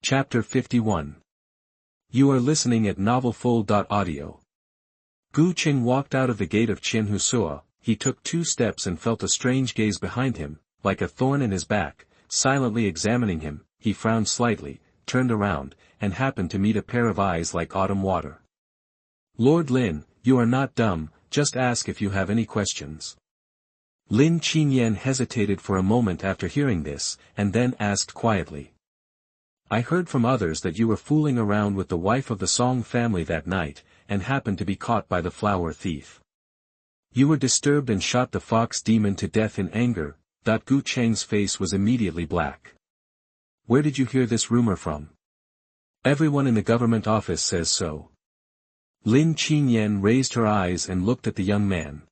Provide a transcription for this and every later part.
Chapter 51. You are listening at novelfull.audio. Gu Cheng walked out of the gate of Qian Husua. He took 2 steps and felt a strange gaze behind him, like a thorn in his back. Silently examining him, he frowned slightly, turned around, and happened to meet a pair of eyes like autumn water. Lord Lin, you are not dumb, just ask if you have any questions. Lin Qinyan hesitated for a moment after hearing this, and then asked quietly. I heard from others that you were fooling around with the wife of the Song family that night, and happened to be caught by the flower thief. You were disturbed and shot the fox demon to death in anger. Gu Cheng's face was immediately black. Where did you hear this rumor from? Everyone in the government office says so. Lin Qinyan raised her eyes and looked at the young man.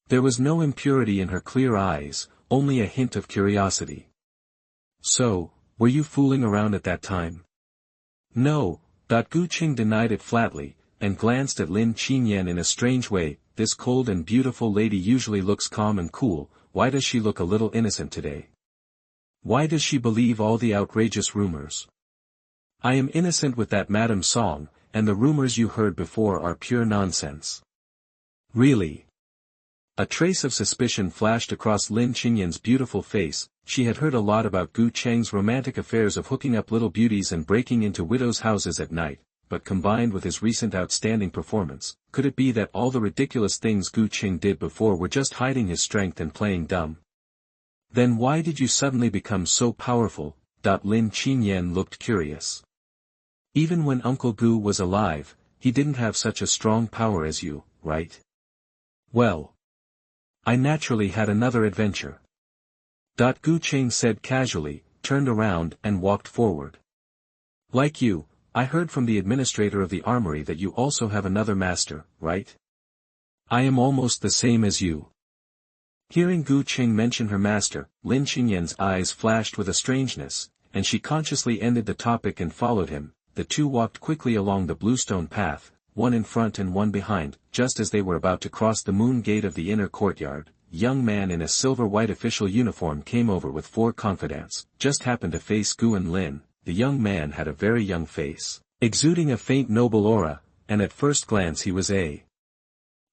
There was no impurity in her clear eyes, only a hint of curiosity. So, were you fooling around at that time? No, Gu Cheng denied it flatly, and glanced at Lin Qinyan in a strange way. This cold and beautiful lady usually looks calm and cool. Why does she look a little innocent today? Why does she believe all the outrageous rumors? I am innocent with that Madame Song, and the rumors you heard before are pure nonsense. Really? A trace of suspicion flashed across Lin Qinyan's beautiful face. She had heard a lot about Gu Cheng's romantic affairs of hooking up little beauties and breaking into widows' houses at night, but combined with his recent outstanding performance, could it be that all the ridiculous things Gu Cheng did before were just hiding his strength and playing dumb? Then why did you suddenly become so powerful? Lin Qinyan looked curious. Even when Uncle Gu was alive, he didn't have such a strong power as you, right? Well, I naturally had another adventure. Gu Cheng said casually, turned around and walked forward. Like you, I heard from the administrator of the armory that you also have another master, right? I am almost the same as you. Hearing Gu Cheng mention her master, Lin Qinyan's eyes flashed with a strangeness, and she consciously ended the topic and followed him. The two walked quickly along the bluestone path, one in front and one behind. Just as they were about to cross the moon gate of the inner courtyard, a young man in a silver-white official uniform came over with 4 confidants, just happened to face Gu and Lin. The young man had a very young face, exuding a faint noble aura, and at first glance he was a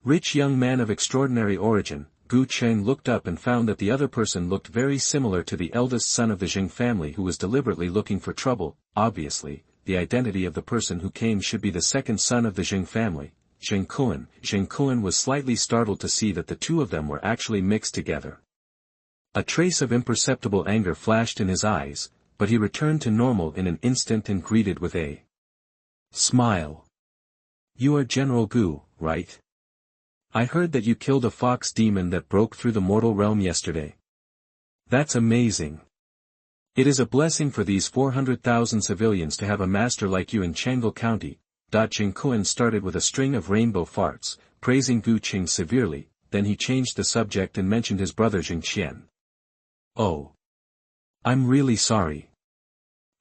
rich young man of extraordinary origin. Gu Cheng looked up and found that the other person looked very similar to the eldest son of the Zheng family who was deliberately looking for trouble. Obviously, the identity of the person who came should be the second son of the Zheng family, Zheng Kuan. Zheng Kuan was slightly startled to see that the two of them were actually mixed together. A trace of imperceptible anger flashed in his eyes, but he returned to normal in an instant and greeted with a smile. You are General Gu, right? I heard that you killed a fox demon that broke through the mortal realm yesterday. That's amazing. It is a blessing for these 400,000 civilians to have a master like you in Changle County. Zheng Kuan started with a string of rainbow farts, praising Gu Cheng severely, then he changed the subject and mentioned his brother Zheng Qian. Oh. I'm really sorry.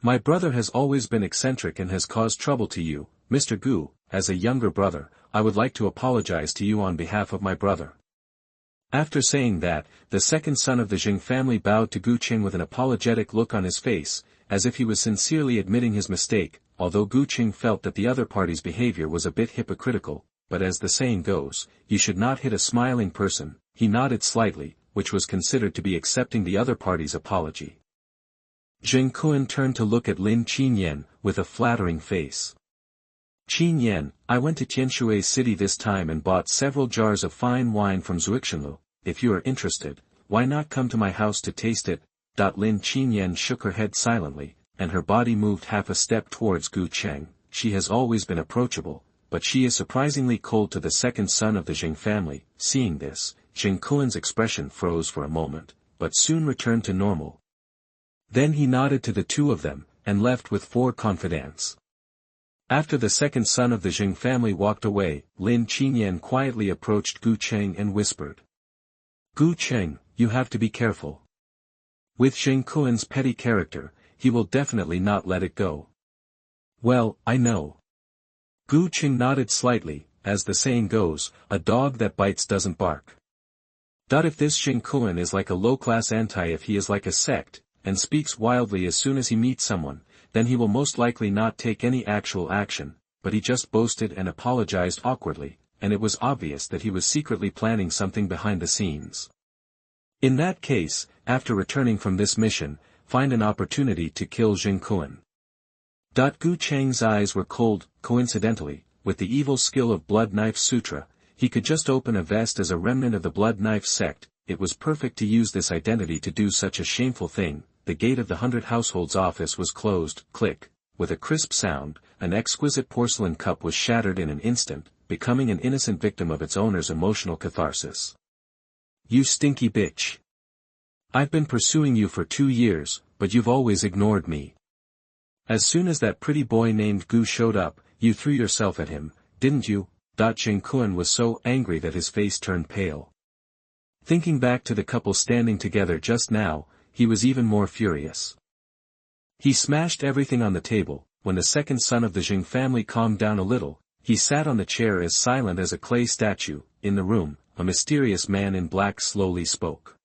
My brother has always been eccentric and has caused trouble to you, Mr. Gu. As a younger brother, I would like to apologize to you on behalf of my brother. After saying that, the second son of the Zheng family bowed to Gu Cheng with an apologetic look on his face, as if he was sincerely admitting his mistake. Although Gu Cheng felt that the other party's behavior was a bit hypocritical, but as the saying goes, you should not hit a smiling person, he nodded slightly, which was considered to be accepting the other party's apology. Zheng Kuan turned to look at Lin Qinyan, with a flattering face. Qinyan, I went to Tianshui City this time and bought several jars of fine wine from Zuixanlu. If you are interested, why not come to my house to taste it? Lin Qinyan shook her head silently, and her body moved half a step towards Gu Cheng. She has always been approachable, but she is surprisingly cold to the second son of the Zheng family. Seeing this, Zheng Kuan's expression froze for a moment, but soon returned to normal. Then he nodded to the two of them, and left with 4 confidants. After the second son of the Zheng family walked away, Lin Qinyan quietly approached Gu Cheng and whispered. Gu Cheng, you have to be careful. With Zheng Kuan's petty character, he will definitely not let it go. Well, I know. Gu Cheng nodded slightly. As the saying goes, a dog that bites doesn't bark. If this Zheng Kuan is like a low-class anti, if he is like a sect, and speaks wildly as soon as he meets someone, then he will most likely not take any actual action, but he just boasted and apologized awkwardly, and it was obvious that he was secretly planning something behind the scenes. In that case, after returning from this mission, find an opportunity to kill Jing Kuan. Gu Cheng's eyes were cold. Coincidentally, with the evil skill of Blood Knife Sutra, he could just open a vest as a remnant of the Blood Knife sect. It was perfect to use this identity to do such a shameful thing. The gate of the 100 Households office was closed. Click. With a crisp sound, an exquisite porcelain cup was shattered in an instant, becoming an innocent victim of its owner's emotional catharsis. You stinky bitch. I've been pursuing you for 2 years, but you've always ignored me. As soon as that pretty boy named Gu showed up, you threw yourself at him, didn't you? Jing Kuan was so angry that his face turned pale. Thinking back to the couple standing together just now, he was even more furious. He smashed everything on the table. When the second son of the Jing family calmed down a little, he sat on the chair as silent as a clay statue. In the room, a mysterious man in black slowly spoke.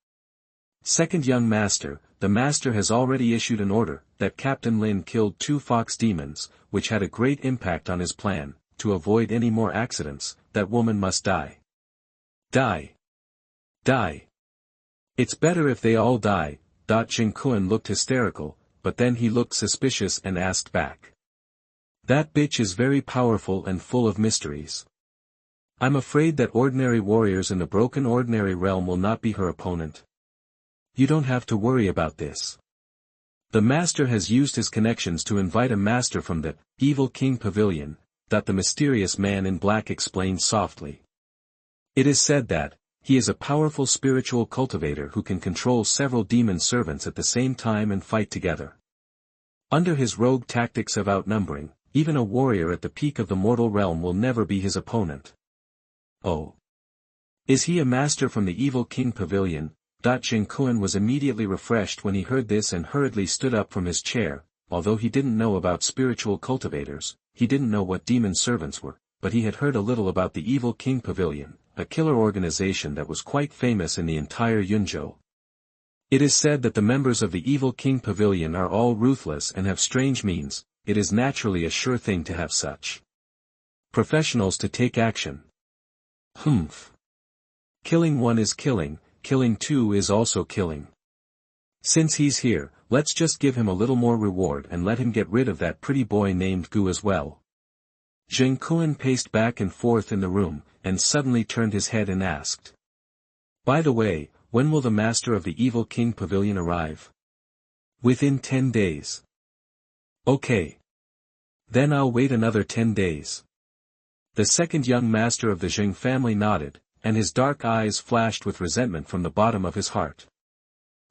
Second young master, the master has already issued an order that Captain Lin killed 2 fox demons, which had a great impact on his plan. To avoid any more accidents, that woman must die. Die. Die. It's better if they all die. Jing Kuan looked hysterical, but then he looked suspicious and asked back. That bitch is very powerful and full of mysteries. I'm afraid that ordinary warriors in the broken ordinary realm will not be her opponent. You don't have to worry about this. The master has used his connections to invite a master from the Evil King Pavilion, that the mysterious man in black explained softly. It is said that he is a powerful spiritual cultivator who can control several demon servants at the same time and fight together. Under his rogue tactics of outnumbering, even a warrior at the peak of the mortal realm will never be his opponent. Oh. Is he a master from the Evil King Pavilion? Jing Kuan was immediately refreshed when he heard this and hurriedly stood up from his chair. Although he didn't know about spiritual cultivators, he didn't know what demon servants were, but he had heard a little about the Evil King Pavilion, a killer organization that was quite famous in the entire Yunzhou. It is said that the members of the Evil King Pavilion are all ruthless and have strange means. It is naturally a sure thing to have such professionals to take action. Humph. Killing one is killing. Killing 2 is also killing. Since he's here, let's just give him a little more reward and let him get rid of that pretty boy named Gu as well. Jing Kuan paced back and forth in the room, and suddenly turned his head and asked. By the way, when will the master of the Evil King Pavilion arrive? Within 10 days. Okay. Then I'll wait another 10 days. The second young master of the Jing family nodded, and his dark eyes flashed with resentment from the bottom of his heart.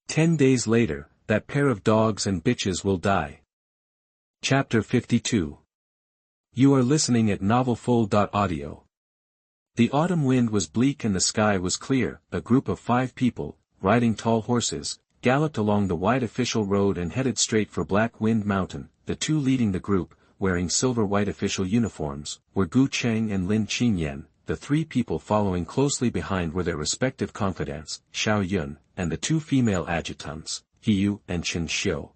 10 days later, that pair of dogs and bitches will die. Chapter 52. You are listening at novelfull.audio. The autumn wind was bleak and the sky was clear. A group of 5 people, riding tall horses, galloped along the wide official road and headed straight for Black Wind Mountain. The 2 leading the group, wearing silver-white official uniforms, were Gu Cheng and Lin Qingyan. The 3 people following closely behind were their respective confidants, Xiao Yun, and the 2 female adjutants, He Yu and Chen Xiu.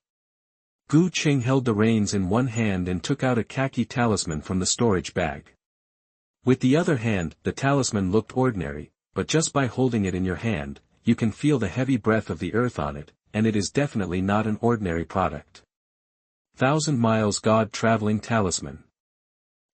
Gu Cheng held the reins in one hand and took out a khaki talisman from the storage bag. With the other hand, the talisman looked ordinary, but just by holding it in your hand, you can feel the heavy breath of the earth on it, and it is definitely not an ordinary product. 1,000 miles God traveling talisman.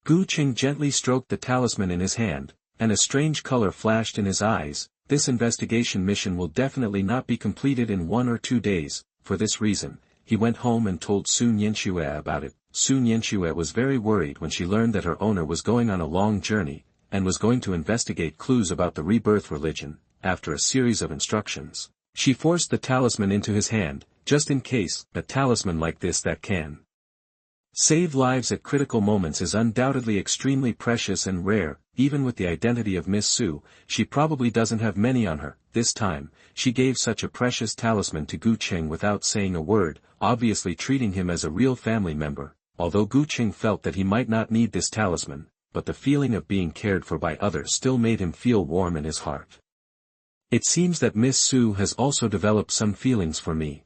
Gu Cheng gently stroked the talisman in his hand, and a strange color flashed in his eyes. This investigation mission will definitely not be completed in 1 or 2 days. For this reason, he went home and told Sun Yanxue about it. Sun Yanxue was very worried when she learned that her owner was going on a long journey, and was going to investigate clues about the rebirth religion. After a series of instructions, she forced the talisman into his hand, just in case. A talisman like this that can save lives at critical moments is undoubtedly extremely precious and rare. Even with the identity of Miss Su, she probably doesn't have many on her. This time, she gave such a precious talisman to Gu Cheng without saying a word, obviously treating him as a real family member. Although Gu Cheng felt that he might not need this talisman, but the feeling of being cared for by others still made him feel warm in his heart. It seems that Miss Su has also developed some feelings for me.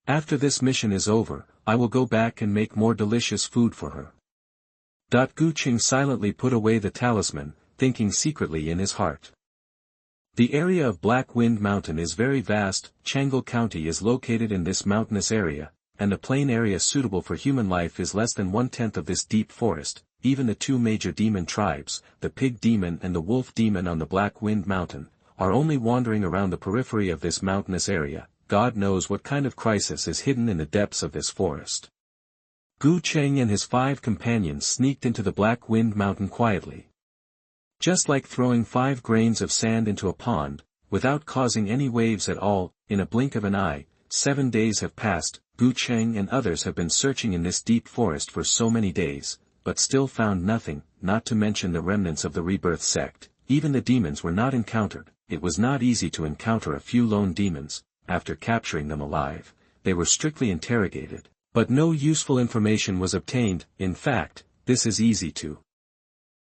After this mission is over, I will go back and make more delicious food for her. Gu Cheng silently put away the talisman, thinking secretly in his heart. The area of Black Wind Mountain is very vast. Changle County is located in this mountainous area, and the plain area suitable for human life is less than 1/10 of this deep forest. Even the two major demon tribes, the Pig Demon and the Wolf Demon on the Black Wind Mountain, are only wandering around the periphery of this mountainous area. God knows what kind of crisis is hidden in the depths of this forest. Gu Cheng and his 5 companions sneaked into the Black Wind Mountain quietly. Just like throwing 5 grains of sand into a pond, without causing any waves at all, in a blink of an eye. 7 days have passed. Gu Cheng and others have been searching in this deep forest for so many days, but still found nothing, not to mention the remnants of the Rebirth sect. Even the demons were not encountered. It was not easy to encounter a few lone demons. After capturing them alive, they were strictly interrogated, but no useful information was obtained. In fact, this is easy to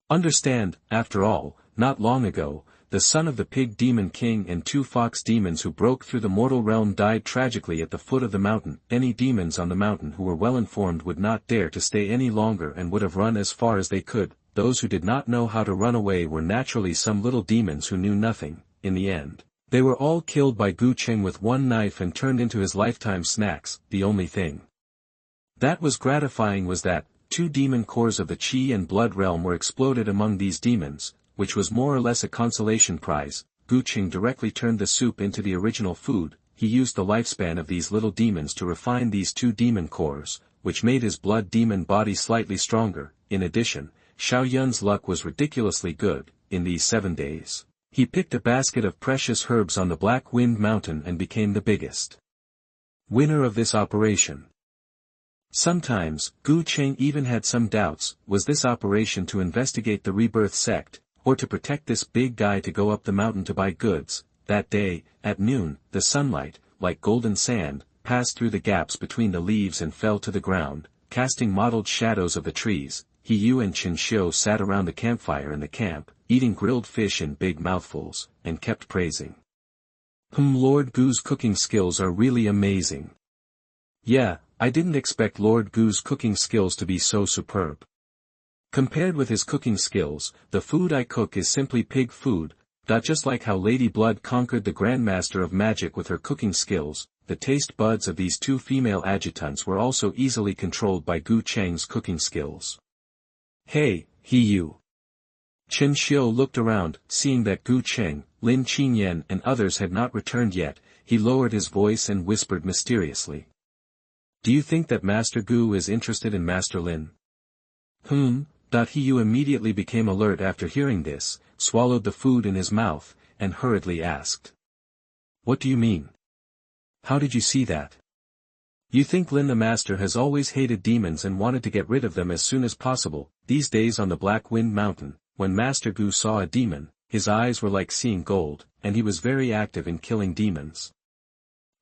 understand. After all, not long ago, the son of the Pig Demon King and 2 fox demons who broke through the mortal realm died tragically at the foot of the mountain. Any demons on the mountain who were well informed would not dare to stay any longer and would have run as far as they could. Those who did not know how to run away were naturally some little demons who knew nothing. In the end, they were all killed by Gu Cheng with one knife and turned into his lifetime snacks. The only thing that was gratifying was that 2 demon cores of the Chi and Blood realm were exploded among these demons, which was more or less a consolation prize. Gu Cheng directly turned the soup into the original food. He used the lifespan of these little demons to refine these 2 demon cores, which made his blood demon body slightly stronger. In addition, Xiao Yun's luck was ridiculously good. In these 7 days, he picked a basket of precious herbs on the Black Wind Mountain and became the biggest winner of this operation. Sometimes, Gu Cheng even had some doubts. Was this operation to investigate the Rebirth sect, or to protect this big guy to go up the mountain to buy goods? That day, at noon, the sunlight, like golden sand, passed through the gaps between the leaves and fell to the ground, casting mottled shadows of the trees. He Yu and Chen Xiu sat around the campfire in the camp, eating grilled fish in big mouthfuls, and kept praising. Lord Gu's cooking skills are really amazing. Yeah, I didn't expect Lord Gu's cooking skills to be so superb. Compared with his cooking skills, the food I cook is simply pig food. Just like how Lady Blood conquered the Grandmaster of Magic with her cooking skills, the taste buds of these 2 female adjutants were also easily controlled by Gu Cheng's cooking skills. Hey, He Yu. Chen Xiu looked around, seeing that Gu Cheng, Lin Qinyan and others had not returned yet. He lowered his voice and whispered mysteriously. Do you think that Master Gu is interested in Master Lin? He Yu immediately became alert after hearing this, swallowed the food in his mouth, and hurriedly asked. What do you mean? How did you see that? You think Lin the Master has always hated demons and wanted to get rid of them as soon as possible. These days on the Black Wind Mountain, when Master Gu saw a demon, his eyes were like seeing gold, and he was very active in killing demons.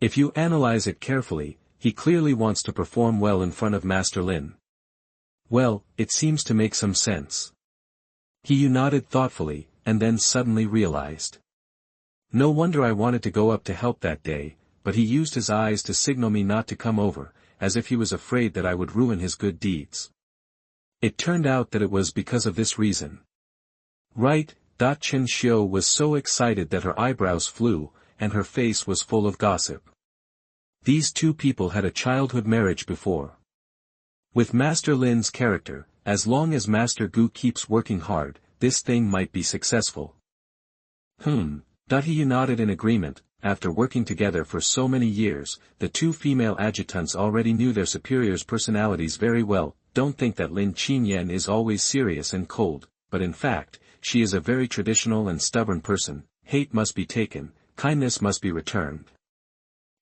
If you analyze it carefully, he clearly wants to perform well in front of Master Lin. Well, it seems to make some sense. He Yu nodded thoughtfully, and then suddenly realized. No wonder I wanted to go up to help that day, but he used his eyes to signal me not to come over, as if he was afraid that I would ruin his good deeds. It turned out that it was because of this reason. Right. Chen Xiu was so excited that her eyebrows flew, and her face was full of gossip. These 2 people had a childhood marriage before. With Master Lin's character, as long as Master Gu keeps working hard, this thing might be successful. He Yu nodded in agreement. After working together for so many years, the 2 female adjutants already knew their superiors' personalities very well. Don't think that Lin Qinyan is always serious and cold, but in fact, she is a very traditional and stubborn person. Hate must be taken, kindness must be returned.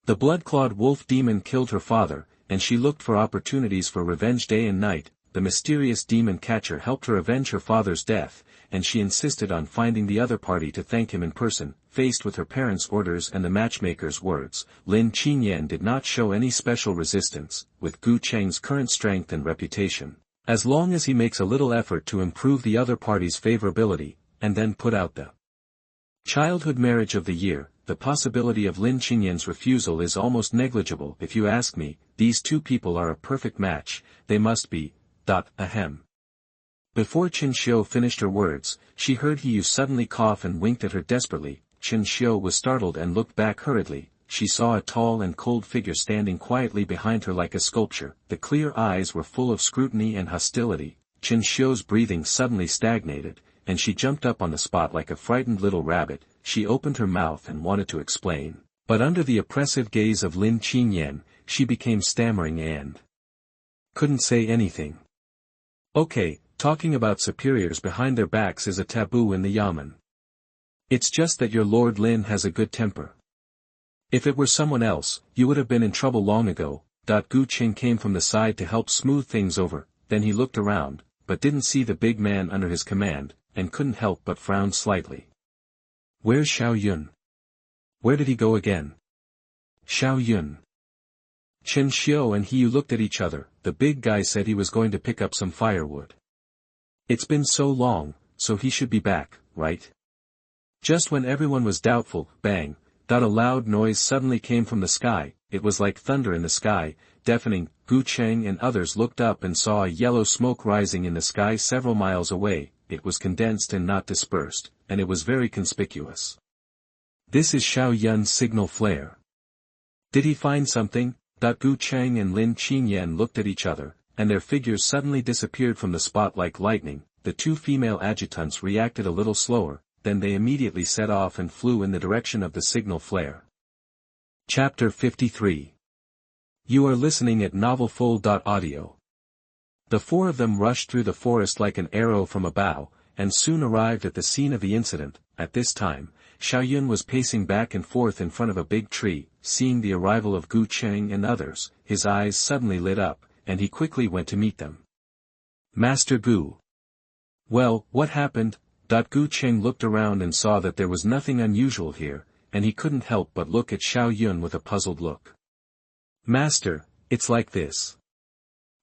The blood-clawed wolf demon killed her father, and she looked for opportunities for revenge day and night. The mysterious demon catcher helped her avenge her father's death, and she insisted on finding the other party to thank him in person. Faced with her parents' orders and the matchmaker's words, Lin Qinyan did not show any special resistance. With Gu Cheng's current strength and reputation, as long as he makes a little effort to improve the other party's favorability, and then put out the childhood marriage of the year, the possibility of Lin Qingyan's refusal is almost negligible. If you ask me, these two people are a perfect match, they must be. Ahem. Before Qin Xiu finished her words, she heard He suddenly cough and winked at her desperately. Qin Xiu was startled and looked back hurriedly. She saw a tall and cold figure standing quietly behind her like a sculpture. The clear eyes were full of scrutiny and hostility. Qin Xiu's breathing suddenly stagnated, and she jumped up on the spot like a frightened little rabbit. She opened her mouth and wanted to explain, but under the oppressive gaze of Lin Qingyan, she became stammering and couldn't say anything. Okay, talking about superiors behind their backs is a taboo in the Yamen. It's just that your Lord Lin has a good temper. If it were someone else, you would have been in trouble long ago. Gu Cheng came from the side to help smooth things over, then he looked around, but didn't see the big man under his command, and couldn't help but frown slightly. Where's Xiao Yun? Where did he go again? Xiao Yun. Qin Xiu and He looked at each other. The big guy said he was going to pick up some firewood. It's been so long, so he should be back, right? Just when everyone was doubtful, bang, a loud noise suddenly came from the sky. It was like thunder in the sky, deafening. Gu Cheng and others looked up and saw a yellow smoke rising in the sky several miles away. It was condensed and not dispersed, and it was very conspicuous. This is Xiao Yun's signal flare. Did he find something? Gu Cheng and Lin Qingyan looked at each other, and their figures suddenly disappeared from the spot like lightning. The two female adjutants reacted a little slower, then they immediately set off and flew in the direction of the signal flare. Chapter 53. You are listening at novelfull.audio. The four of them rushed through the forest like an arrow from a bow, and soon arrived at the scene of the incident. At this time, Xiao Yun was pacing back and forth in front of a big tree. Seeing the arrival of Gu Cheng and others, his eyes suddenly lit up, and he quickly went to meet them. Master Gu. Well, what happened? Gu Cheng looked around and saw that there was nothing unusual here, and he couldn't help but look at Xiao Yun with a puzzled look. Master, it's like this.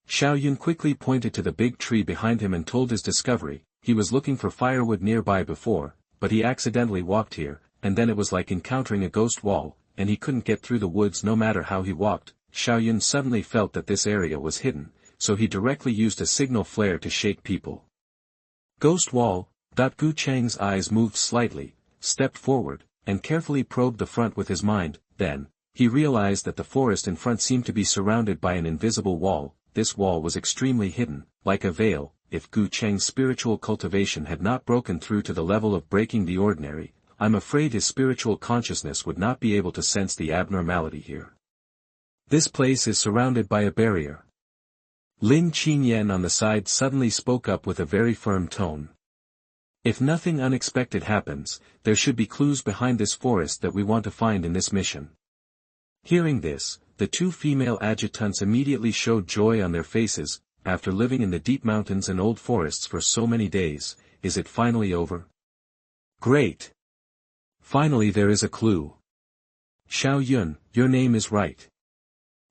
Xiao Yun quickly pointed to the big tree behind him and told his discovery. He was looking for firewood nearby before, but he accidentally walked here, and then it was like encountering a ghost wall, and he couldn't get through the woods no matter how he walked. Xiao Yun suddenly felt that this area was hidden, so he directly used a signal flare to shake people. Ghost wall. Gu Cheng's eyes moved slightly, stepped forward, and carefully probed the front with his mind. Then, he realized that the forest in front seemed to be surrounded by an invisible wall. This wall was extremely hidden, like a veil. If Gu Cheng's spiritual cultivation had not broken through to the level of breaking the ordinary, I'm afraid his spiritual consciousness would not be able to sense the abnormality here. This place is surrounded by a barrier. Lin Qingyan on the side suddenly spoke up with a very firm tone. If nothing unexpected happens, there should be clues behind this forest that we want to find in this mission. Hearing this, the two female adjutants immediately showed joy on their faces. After living in the deep mountains and old forests for so many days, is it finally over? Great! Finally there is a clue. Xiao Yun, your name is right.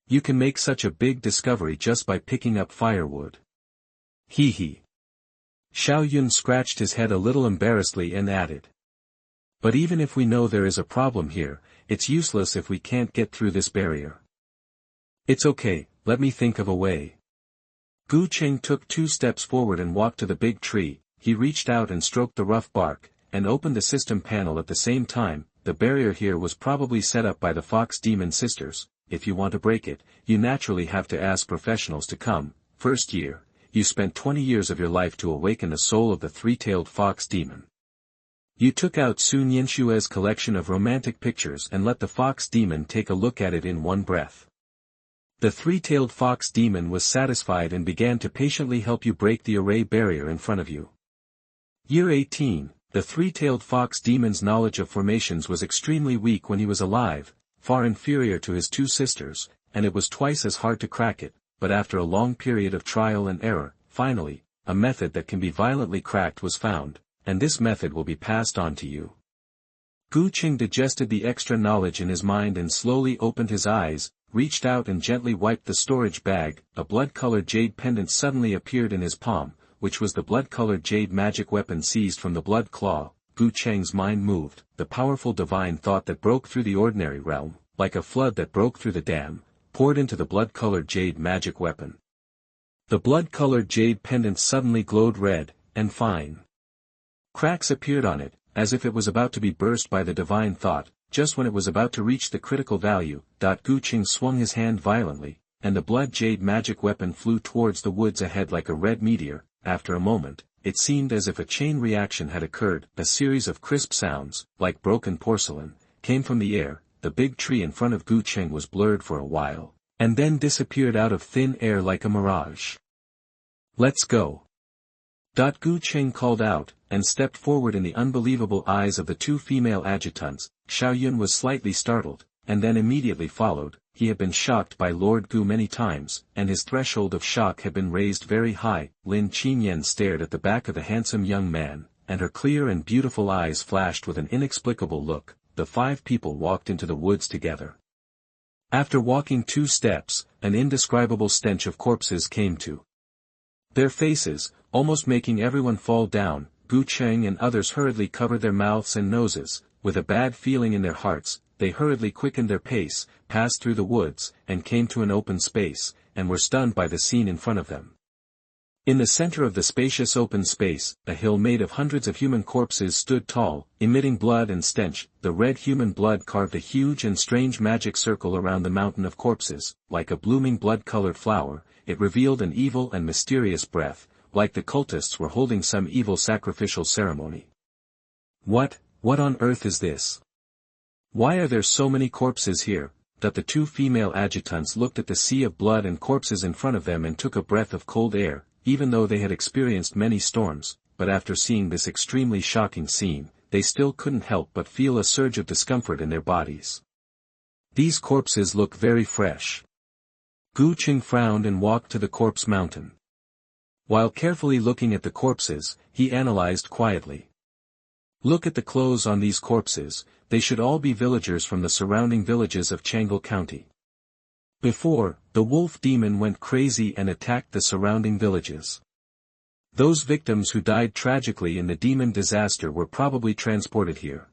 You can make such a big discovery just by picking up firewood. Hee hee. Xiao Yun scratched his head a little embarrassedly and added. But even if we know there is a problem here, it's useless if we can't get through this barrier. It's okay, let me think of a way. Gu Cheng took 2 steps forward and walked to the big tree. He reached out and stroked the rough bark, and opened the system panel at the same time. The barrier here was probably set up by the Fox Demon Sisters. If you want to break it, you naturally have to ask professionals to come. First year, you spent 20 years of your life to awaken the soul of the 3-tailed fox demon. You took out Sun Yinshue's collection of romantic pictures and let the fox demon take a look at it in one breath. The 3-tailed fox demon was satisfied and began to patiently help you break the array barrier in front of you. Year 18, the 3-tailed fox demon's knowledge of formations was extremely weak when he was alive, far inferior to his 2 sisters, and it was twice as hard to crack it. But after a long period of trial and error, finally, a method that can be violently cracked was found, and this method will be passed on to you. Gu Cheng digested the extra knowledge in his mind and slowly opened his eyes, reached out and gently wiped the storage bag. A blood-colored jade pendant suddenly appeared in his palm, which was the blood-colored jade magic weapon seized from the blood claw. Gu Cheng's mind moved, the powerful divine thought that broke through the ordinary realm, like a flood that broke through the dam, poured into the blood-colored jade magic weapon. The blood-colored jade pendant suddenly glowed red, and fine cracks appeared on it, as if it was about to be burst by the divine thought. Just when it was about to reach the critical value, Gu Cheng swung his hand violently, and the blood jade magic weapon flew towards the woods ahead like a red meteor. After a moment, it seemed as if a chain reaction had occurred. A series of crisp sounds, like broken porcelain, came from the air. The big tree in front of Gu Cheng was blurred for a while, and then disappeared out of thin air like a mirage. "Let's go!" Gu Cheng called out, and stepped forward in the unbelievable eyes of the two female adjutants. Xiao Yun was slightly startled, and then immediately followed. He had been shocked by Lord Gu many times, and his threshold of shock had been raised very high. Lin Qinyan stared at the back of the handsome young man, and her clear and beautiful eyes flashed with an inexplicable look. The five people walked into the woods together. After walking 2 steps, an indescribable stench of corpses came to their faces, almost making everyone fall down. Gu Cheng and others hurriedly covered their mouths and noses. With a bad feeling in their hearts, they hurriedly quickened their pace, passed through the woods, and came to an open space, and were stunned by the scene in front of them. In the center of the spacious open space, a hill made of hundreds of human corpses stood tall, emitting blood and stench. The red human blood carved a huge and strange magic circle around the mountain of corpses. Like a blooming blood-colored flower, it revealed an evil and mysterious breath, like the cultists were holding some evil sacrificial ceremony. What on earth is this? Why are there so many corpses here? The two female adjutants looked at the sea of blood and corpses in front of them and took a breath of cold air. Even though they had experienced many storms, but after seeing this extremely shocking scene, they still couldn't help but feel a surge of discomfort in their bodies. These corpses look very fresh. Gu Cheng frowned and walked to the corpse mountain. While carefully looking at the corpses, he analyzed quietly. Look at the clothes on these corpses. They should all be villagers from the surrounding villages of Changle County. Before, the wolf demon went crazy and attacked the surrounding villages. Those victims who died tragically in the demon disaster were probably transported here.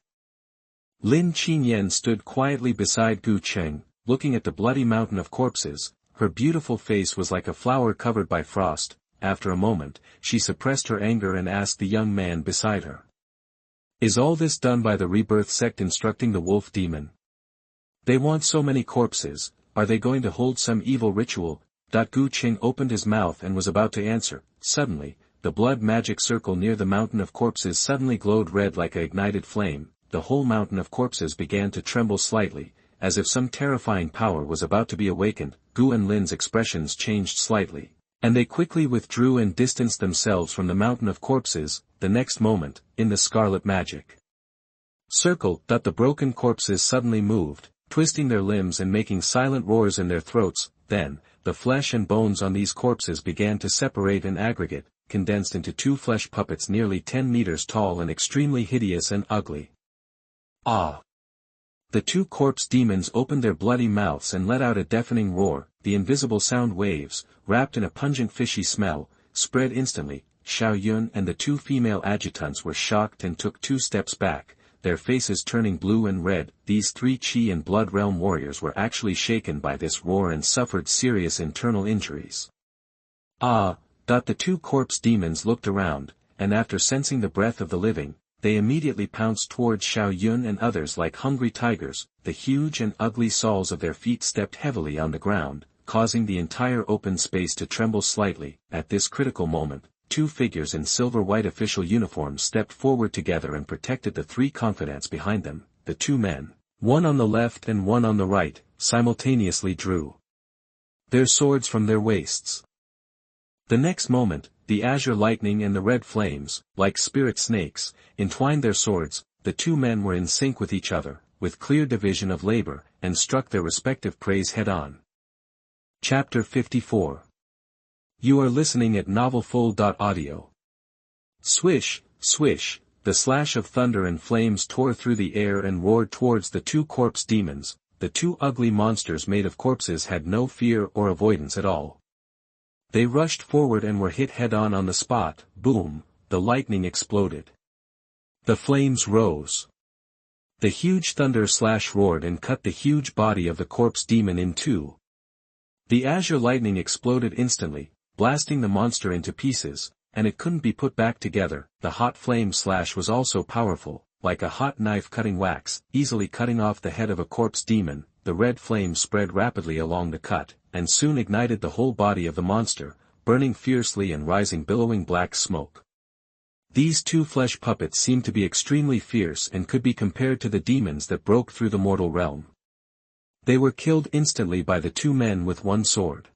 Lin Qinyan stood quietly beside Gu Cheng, looking at the bloody mountain of corpses. Her beautiful face was like a flower covered by frost. After a moment, she suppressed her anger and asked the young man beside her. "Is all this done by the Rebirth sect instructing the wolf demon? They want so many corpses. Are they going to hold some evil ritual?" Gu Cheng opened his mouth and was about to answer. Suddenly, the blood magic circle near the mountain of corpses suddenly glowed red like a ignited flame. The whole mountain of corpses began to tremble slightly, as if some terrifying power was about to be awakened. Gu and Lin's expressions changed slightly, and they quickly withdrew and distanced themselves from the mountain of corpses. The next moment, in the scarlet magic circle, the broken corpses suddenly moved, twisting their limbs and making silent roars in their throats. Then, the flesh and bones on these corpses began to separate and aggregate, condensed into 2 flesh puppets nearly 10 meters tall and extremely hideous and ugly. Ah! The 2 corpse demons opened their bloody mouths and let out a deafening roar. The invisible sound waves, wrapped in a pungent fishy smell, spread instantly. Xiao Yun and the 2 female adjutants were shocked and took 2 steps back, their faces turning blue and red. These 3 Qi and Blood Realm warriors were actually shaken by this roar and suffered serious internal injuries. Ah! The 2 corpse demons looked around, and after sensing the breath of the living, they immediately pounced towards Xiao Yun and others like hungry tigers. The huge and ugly soles of their feet stepped heavily on the ground, causing the entire open space to tremble slightly. At this critical moment, 2 figures in silver-white official uniforms stepped forward together and protected the 3 confidants behind them. The 2 men, one on the left and one on the right, simultaneously drew their swords from their waists. The next moment, the azure lightning and the red flames, like spirit snakes, entwined their swords. The 2 men were in sync with each other, with clear division of labor, and struck their respective preys head-on. Chapter 54. You are listening at novelfull.audio. Swish, swish, the slash of thunder and flames tore through the air and roared towards the 2 corpse demons. The 2 ugly monsters made of corpses had no fear or avoidance at all. They rushed forward and were hit head-on the spot. Boom, the lightning exploded. The flames rose. The huge thunder roared and cut the huge body of the corpse demon in two. The azure lightning exploded instantly, blasting the monster into pieces, and it couldn't be put back together. The hot flame slash was also powerful, like a hot knife cutting wax, easily cutting off the head of a corpse demon. The red flame spread rapidly along the cut, and soon ignited the whole body of the monster, burning fiercely and rising billowing black smoke. These two flesh puppets seemed to be extremely fierce and could be compared to the demons that broke through the mortal realm. They were killed instantly by the two men with one sword.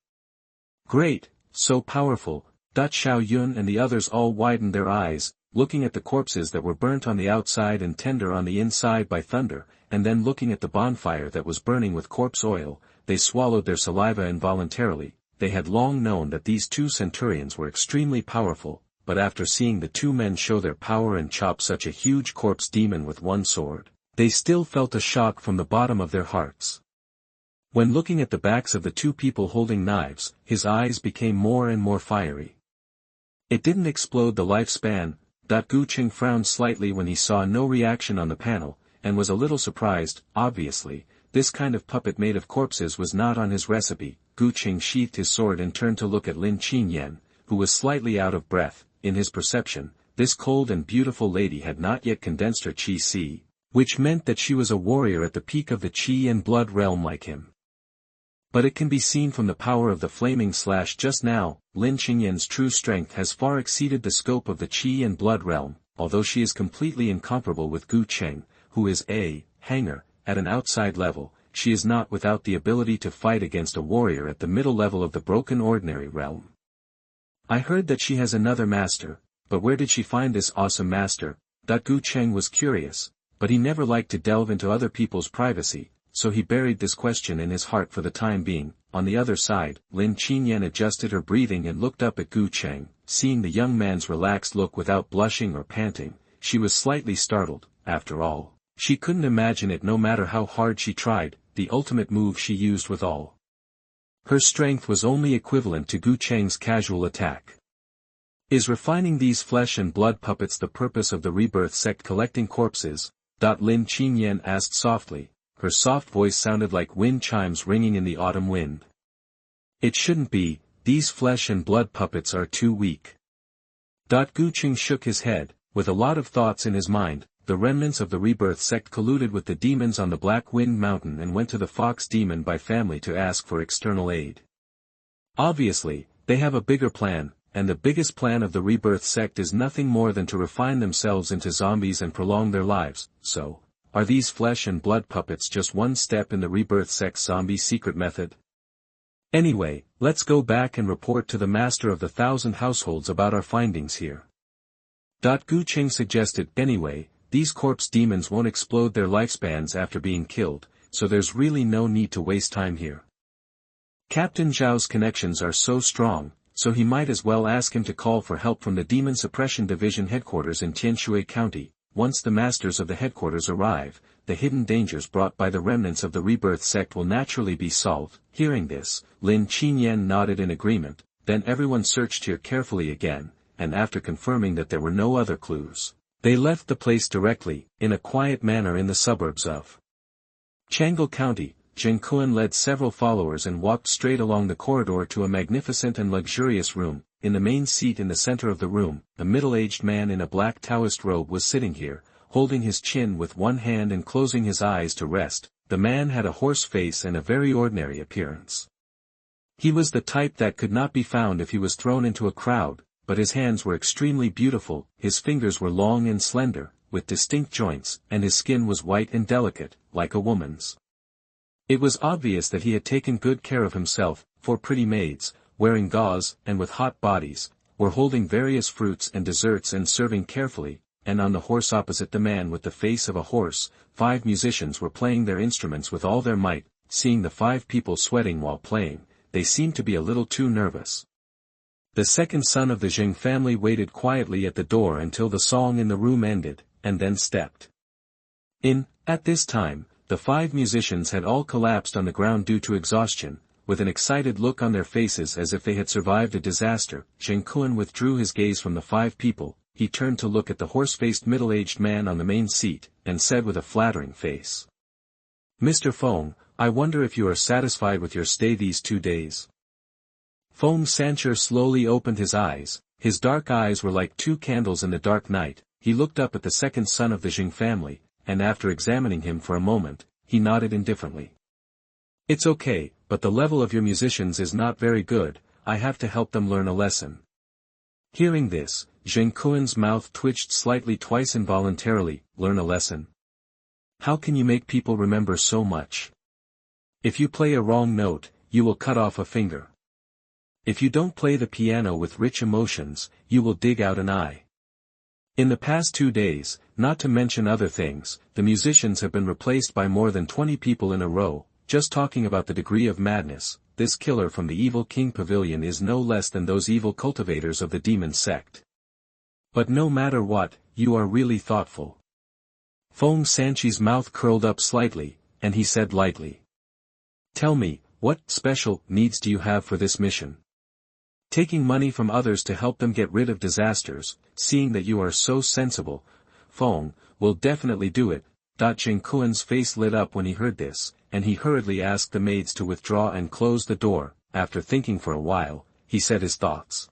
Great, so powerful. Xiao Yun and the others all widened their eyes, looking at the corpses that were burnt on the outside and tender on the inside by thunder, and then looking at the bonfire that was burning with corpse oil. They swallowed their saliva involuntarily. They had long known that these two centurions were extremely powerful, but after seeing the two men show their power and chop such a huge corpse demon with one sword, they still felt a shock from the bottom of their hearts. When looking at the backs of the two people holding knives, his eyes became more and more fiery. It didn't explode the lifespan. Gu Cheng frowned slightly when he saw no reaction on the panel, and was a little surprised. Obviously, this kind of puppet made of corpses was not on his recipe. Gu Cheng sheathed his sword and turned to look at Lin Qinyan, who was slightly out of breath. In his perception, this cold and beautiful lady had not yet condensed her qi, which meant that she was a warrior at the peak of the qi and blood realm like him. But it can be seen from the power of the flaming slash just now, Lin Qinyan's true strength has far exceeded the scope of the qi and blood realm, although she is completely incomparable with Gu Cheng, who is a hanger. At an outside level, she is not without the ability to fight against a warrior at the middle level of the broken ordinary realm. I heard that she has another master, but where did she find this awesome master? Gu Cheng was curious, but he never liked to delve into other people's privacy, so he buried this question in his heart for the time being. On the other side, Lin Qinyan adjusted her breathing and looked up at Gu Cheng. Seeing the young man's relaxed look without blushing or panting, she was slightly startled. After all, she couldn't imagine it no matter how hard she tried. The ultimate move she used with all her strength was only equivalent to Gu Cheng's casual attack. Is refining these flesh and blood puppets the purpose of the rebirth sect collecting corpses? Lin Qinyan asked softly. Her soft voice sounded like wind chimes ringing in the autumn wind. It shouldn't be. These flesh and blood puppets are too weak. Gu Cheng shook his head, with a lot of thoughts in his mind. The remnants of the rebirth sect colluded with the demons on the Black Wind Mountain and went to the Fox Demon by family to ask for external aid. Obviously, they have a bigger plan, and the biggest plan of the rebirth sect is nothing more than to refine themselves into zombies and prolong their lives. So, are these flesh and blood puppets just one step in the rebirth sect's zombie secret method? Anyway, let's go back and report to the master of the 1,000 households about our findings here. Gu Cheng suggested. Anyway, these corpse demons won't explode their lifespans after being killed, so there's really no need to waste time here. Captain Zhao's connections are so strong, so he might as well ask him to call for help from the Demon Suppression Division headquarters in Tianshui County. Once the masters of the headquarters arrive, the hidden dangers brought by the remnants of the rebirth sect will naturally be solved. Hearing this, Lin Qinyan nodded in agreement. Then everyone searched here carefully again, and after confirming that there were no other clues, they left the place directly, in a quiet manner in the suburbs of Changle County. Zheng Kuan led several followers and walked straight along the corridor to a magnificent and luxurious room. In the main seat in the center of the room, a middle-aged man in a black Taoist robe was sitting here, holding his chin with one hand and closing his eyes to rest. The man had a horse face and a very ordinary appearance. He was the type that could not be found if he was thrown into a crowd, but his hands were extremely beautiful, his fingers were long and slender, with distinct joints, and his skin was white and delicate, like a woman's. It was obvious that he had taken good care of himself, for pretty maids, wearing gauze and with hot bodies, were holding various fruits and desserts and serving carefully, and on the horse opposite the man with the face of a horse, 5 musicians were playing their instruments with all their might. Seeing the 5 people sweating while playing, they seemed to be a little too nervous. The second son of the Zheng family waited quietly at the door until the song in the room ended, and then stepped in. At this time, the 5 musicians had all collapsed on the ground due to exhaustion, with an excited look on their faces as if they had survived a disaster. Zheng Kuan withdrew his gaze from the 5 people. he turned to look at the horse-faced middle-aged man on the main seat, and said with a flattering face. "Mr. Feng, I wonder if you are satisfied with your stay these 2 days?" Feng Sancher slowly opened his eyes. His dark eyes were like 2 candles in the dark night. He looked up at the second son of the Jing family, and after examining him for a moment, he nodded indifferently. "It's okay, but the level of your musicians is not very good. I have to help them learn a lesson." Hearing this, Zheng Kuan's mouth twitched slightly twice involuntarily. "Learn a lesson? How can you make people remember so much? If you play a wrong note, you will cut off a finger. If you don't play the piano with rich emotions, you will dig out an eye." In the past 2 days, not to mention other things, the musicians have been replaced by more than 20 people in a row. Just talking about the degree of madness, this killer from the evil King Pavilion is no less than those evil cultivators of the demon sect. But no matter what, you are really thoughtful. Feng Sanchi's mouth curled up slightly, and he said lightly. "Tell me, what special needs do you have for this mission?" "Taking money from others to help them get rid of disasters, seeing that you are so sensible, Feng, will definitely do it." Zheng Kuan's face lit up when he heard this, and he hurriedly asked the maids to withdraw and close the door. After thinking for a while, he said his thoughts.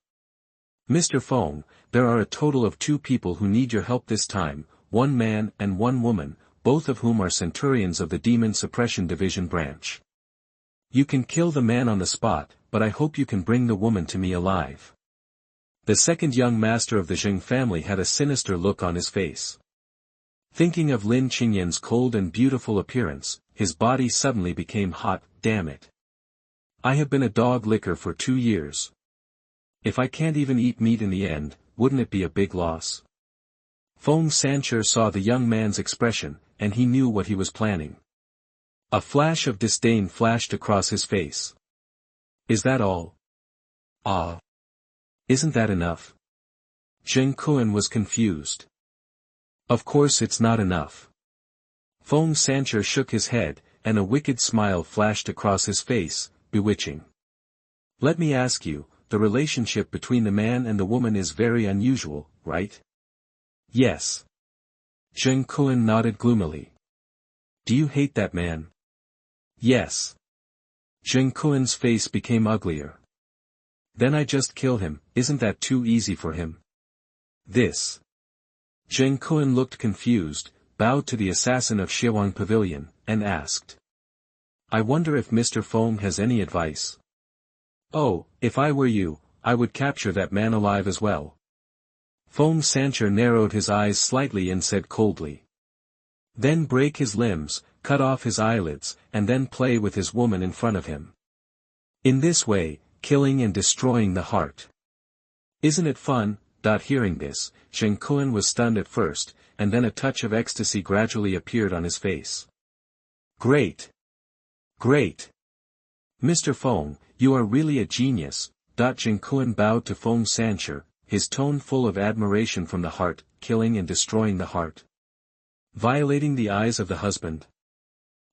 "Mr. Feng, there are a total of 2 people who need your help this time, 1 man and 1 woman, both of whom are centurions of the Demon Suppression Division branch. You can kill the man on the spot, but I hope you can bring the woman to me alive." The second young master of the Zheng family had a sinister look on his face. Thinking of Lin Qingyan's cold and beautiful appearance, his body suddenly became hot. "Damn it. I have been a dog licker for 2 years. If I can't even eat meat in the end, wouldn't it be a big loss?" Feng Sancher saw the young man's expression, and he knew what he was planning. A flash of disdain flashed across his face. "Is that all? Ah. Isn't that enough?" Zheng Kuan was confused. "Of course it's not enough." Feng Sancher shook his head, and a wicked smile flashed across his face. "Bewitching. Let me ask you, the relationship between the man and the woman is very unusual, right?" "Yes." Zheng Kuan nodded gloomily. "Do you hate that man?" "Yes." Zheng Kuan's face became uglier. "Then I just kill him. Isn't that too easy for him?" "This." Zheng Kuan looked confused, bowed to the assassin of Shiwang Pavilion, and asked. "I wonder if Mr. Feng has any advice?" "Oh, if I were you, I would capture that man alive as well." Feng Sancher narrowed his eyes slightly and said coldly. "Then break his limbs, cut off his eyelids, and then play with his woman in front of him. In this way, killing and destroying the heart. Isn't it fun?" Hearing this, Zheng Kuan was stunned at first, and then a touch of ecstasy gradually appeared on his face. "Great! Great! Mr. Feng, you are really a genius." Zheng Kuan bowed to Feng Sancher, his tone full of admiration from the heart. "Killing and destroying the heart. Violating the eyes of the husband.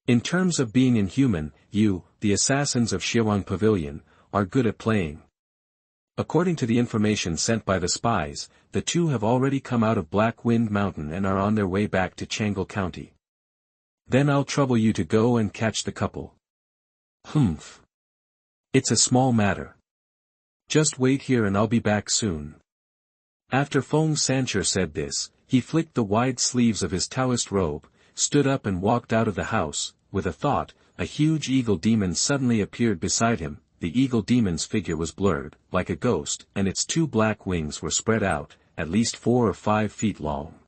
In terms of being inhuman, you, the assassins of Shiwang Pavilion, are good at playing. According to the information sent by the spies, the 2 have already come out of Black Wind Mountain and are on their way back to Changle County. Then I'll trouble you to go and catch the couple." "Humph. It's a small matter. Just wait here and I'll be back soon." After Feng Sancher said this, he flicked the wide sleeves of his Taoist robe, stood up and walked out of the house. With a thought, a huge eagle demon suddenly appeared beside him. The eagle demon's figure was blurred, like a ghost, and its 2 black wings were spread out, at least 4 or 5 feet long.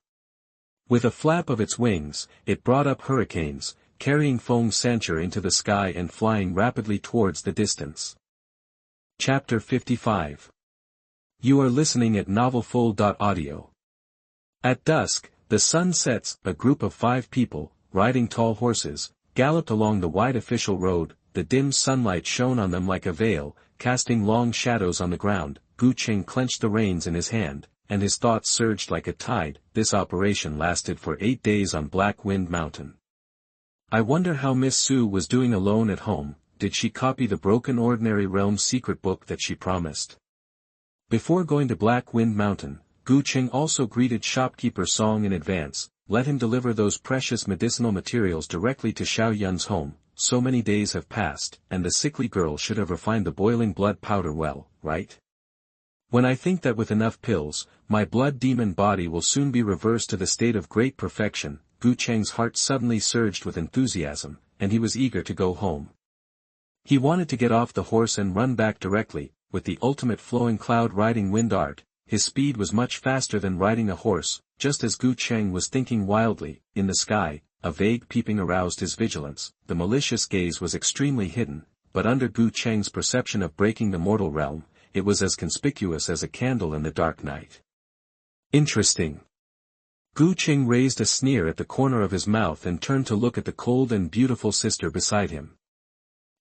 With a flap of its wings, it brought up hurricanes, carrying Feng Sancher into the sky and flying rapidly towards the distance. Chapter 55. You are listening at novelfull.audio. At dusk, the sun sets. A group of 5 people, riding tall horses, galloped along the wide official road. The dim sunlight shone on them like a veil, casting long shadows on the ground. Gu Cheng clenched the reins in his hand, and his thoughts surged like a tide. This operation lasted for 8 days on Black Wind Mountain. I wonder how Miss Su was doing alone at home. Did she copy the Broken Ordinary Realm secret book that she promised? Before going to Black Wind Mountain, Gu Cheng also greeted shopkeeper Song in advance, let him deliver those precious medicinal materials directly to Xiao Yun's home. So many days have passed, and the sickly girl should have refined the boiling blood powder well, right? When I think that with enough pills, my blood demon body will soon be reversed to the state of great perfection, Gu Cheng's heart suddenly surged with enthusiasm, and he was eager to go home. He wanted to get off the horse and run back directly, with the ultimate flowing cloud riding wind art. His speed was much faster than riding a horse. Just as Gu Cheng was thinking wildly, in the sky, a vague peeping aroused his vigilance. The malicious gaze was extremely hidden, but under Gu Cheng's perception of breaking the mortal realm, it was as conspicuous as a candle in the dark night. Interesting. Gu Cheng raised a sneer at the corner of his mouth and turned to look at the cold and beautiful sister beside him.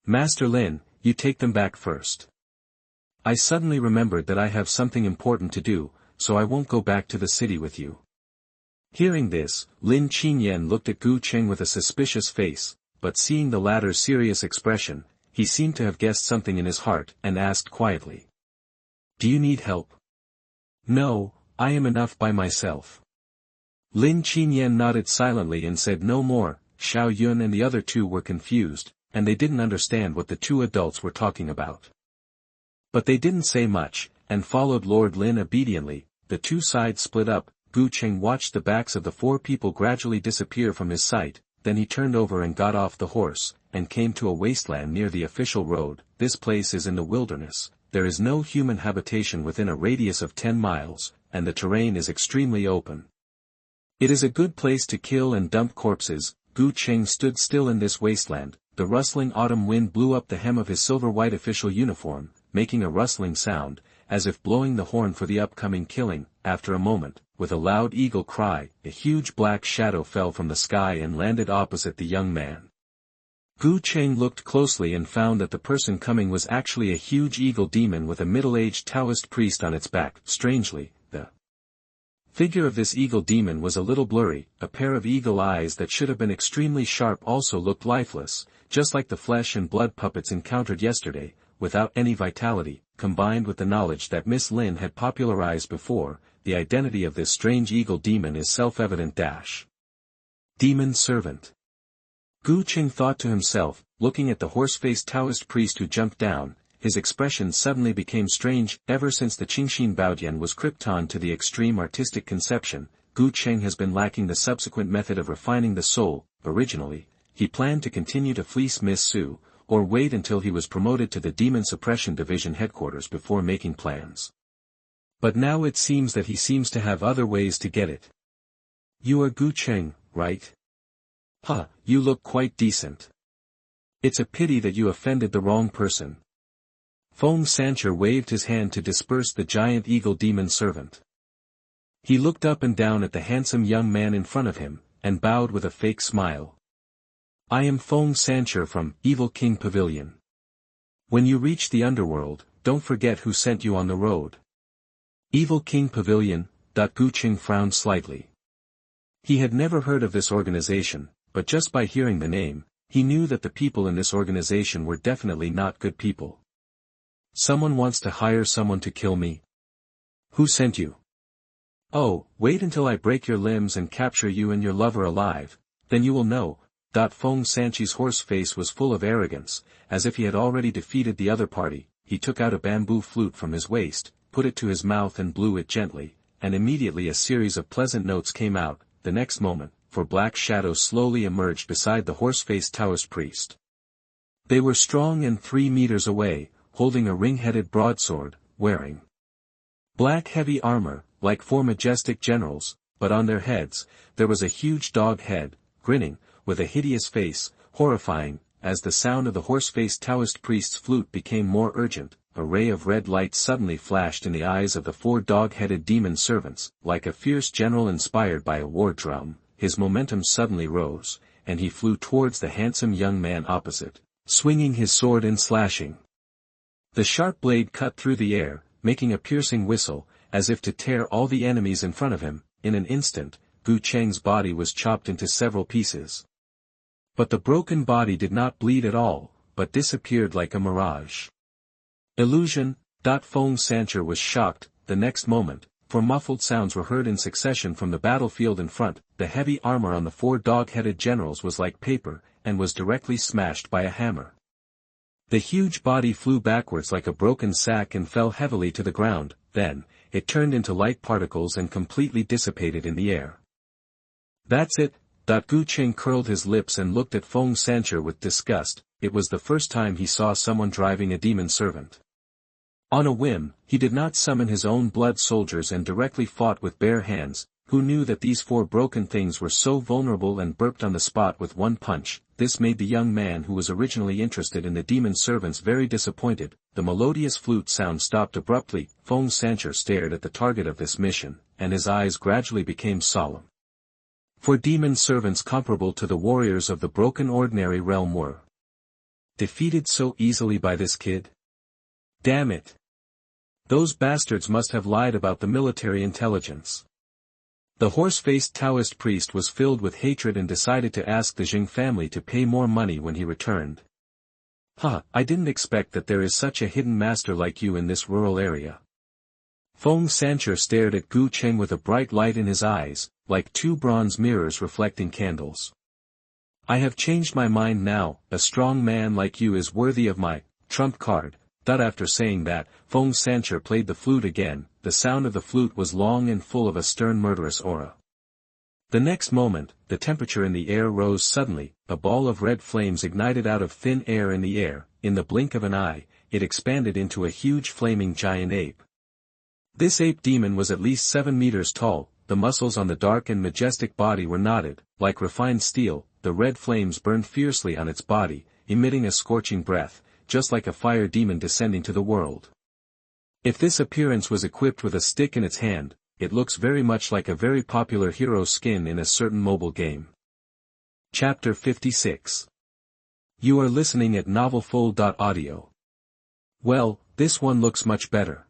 Master Lin, you take them back first. I suddenly remembered that I have something important to do, so I won't go back to the city with you. Hearing this, Lin Qinyan looked at Gu Cheng with a suspicious face, but seeing the latter's serious expression, he seemed to have guessed something in his heart and asked quietly. Do you need help? No, I am enough by myself. Lin Qinyan nodded silently and said no more. Xiao Yun and the other two were confused, and they didn't understand what the two adults were talking about. But they didn't say much, and followed Lord Lin obediently. The two sides split up. Gu Cheng watched the backs of the four people gradually disappear from his sight, then he turned over and got off the horse, and came to a wasteland near the official road. This place is in the wilderness, there is no human habitation within a radius of 10 miles, and the terrain is extremely open. It is a good place to kill and dump corpses. Gu Cheng stood still in this wasteland. The rustling autumn wind blew up the hem of his silver-white official uniform, making a rustling sound, as if blowing the horn for the upcoming killing. After a moment, with a loud eagle cry, a huge black shadow fell from the sky and landed opposite the young man. Gu Cheng looked closely and found that the person coming was actually a huge eagle demon with a middle-aged Taoist priest on its back. Strangely, the figure of this eagle demon was a little blurry. A pair of eagle eyes that should have been extremely sharp also looked lifeless, just like the flesh and blood puppets encountered yesterday, without any vitality. Combined with the knowledge that Miss Lin had popularized before, the identity of this strange eagle demon is self-evident. Demon servant. Gu Cheng thought to himself, looking at the horse-faced Taoist priest who jumped down. His expression suddenly became strange. Ever since the Qingxin Baodian was Krypton to the extreme artistic conception, Gu Cheng has been lacking the subsequent method of refining the soul. Originally, he planned to continue to fleece Miss Su, or wait until he was promoted to the Demon Suppression Division headquarters before making plans. But now it seems that he seems to have other ways to get it. You are Gu Cheng, right? Huh, you look quite decent. It's a pity that you offended the wrong person. Feng Sancher waved his hand to disperse the giant eagle demon servant. He looked up and down at the handsome young man in front of him, and bowed with a fake smile. I am Feng Sancher from Evil King Pavilion. When you reach the underworld, don't forget who sent you on the road. Evil King Pavilion. Gu Cheng frowned slightly. He had never heard of this organization, but just by hearing the name, he knew that the people in this organization were definitely not good people. Someone wants to hire someone to kill me. Who sent you? Oh, wait until I break your limbs and capture you and your lover alive, then you will know. Feng Sanchi's horse face was full of arrogance, as if he had already defeated the other party. He took out a bamboo flute from his waist, put it to his mouth and blew it gently, and immediately a series of pleasant notes came out. The next moment, four black shadows slowly emerged beside the horse-faced Taoist priest. They were strong and 3 meters away, holding a ring-headed broadsword, wearing black heavy armor, like 4 majestic generals, but on their heads, there was a huge dog head, grinning, with a hideous face, horrifying. As the sound of the horse-faced Taoist priest's flute became more urgent, a ray of red light suddenly flashed in the eyes of the 4 dog-headed demon servants. Like a fierce general inspired by a war drum, his momentum suddenly rose, and he flew towards the handsome young man opposite, swinging his sword and slashing. The sharp blade cut through the air, making a piercing whistle, as if to tear all the enemies in front of him. In an instant, Gu Cheng's body was chopped into several pieces. But the broken body did not bleed at all, but disappeared like a mirage. Illusion. Feng Sancher was shocked. The next moment, for muffled sounds were heard in succession from the battlefield in front. The heavy armor on the 4 dog-headed generals was like paper, and was directly smashed by a hammer. The huge body flew backwards like a broken sack and fell heavily to the ground. Then, it turned into light particles and completely dissipated in the air. "That's it." Gu Cheng curled his lips and looked at Feng Sancher with disgust. It was the first time he saw someone driving a demon servant. On a whim, he did not summon his own blood soldiers and directly fought with bare hands. Who knew that these 4 broken things were so vulnerable, and burped on the spot with one punch? This made the young man who was originally interested in the demon servants very disappointed. The melodious flute sound stopped abruptly. Feng Sancher stared at the target of this mission, and his eyes gradually became solemn. 4 demon servants comparable to the warriors of the broken ordinary realm were defeated so easily by this kid? Damn it! Those bastards must have lied about the military intelligence. The horse-faced Taoist priest was filled with hatred and decided to ask the Jing family to pay more money when he returned. I didn't expect that there is such a hidden master like you in this rural area." Feng Sancher stared at Gu Cheng with a bright light in his eyes, like 2 bronze mirrors reflecting candles. "I have changed my mind now. A strong man like you is worthy of my trump card." After saying that, Feng Sancher played the flute again. The sound of the flute was long and full of a stern murderous aura. The next moment, the temperature in the air rose suddenly. A ball of red flames ignited out of thin air in the air. In the blink of an eye, it expanded into a huge flaming giant ape. This ape demon was at least 7 meters tall. The muscles on the dark and majestic body were knotted, like refined steel. The red flames burned fiercely on its body, emitting a scorching breath, just like a fire demon descending to the world. If this appearance was equipped with a stick in its hand, it looks very much like a very popular hero's skin in a certain mobile game. Chapter 56. You are listening at novelfull.audio. Well, this one looks much better.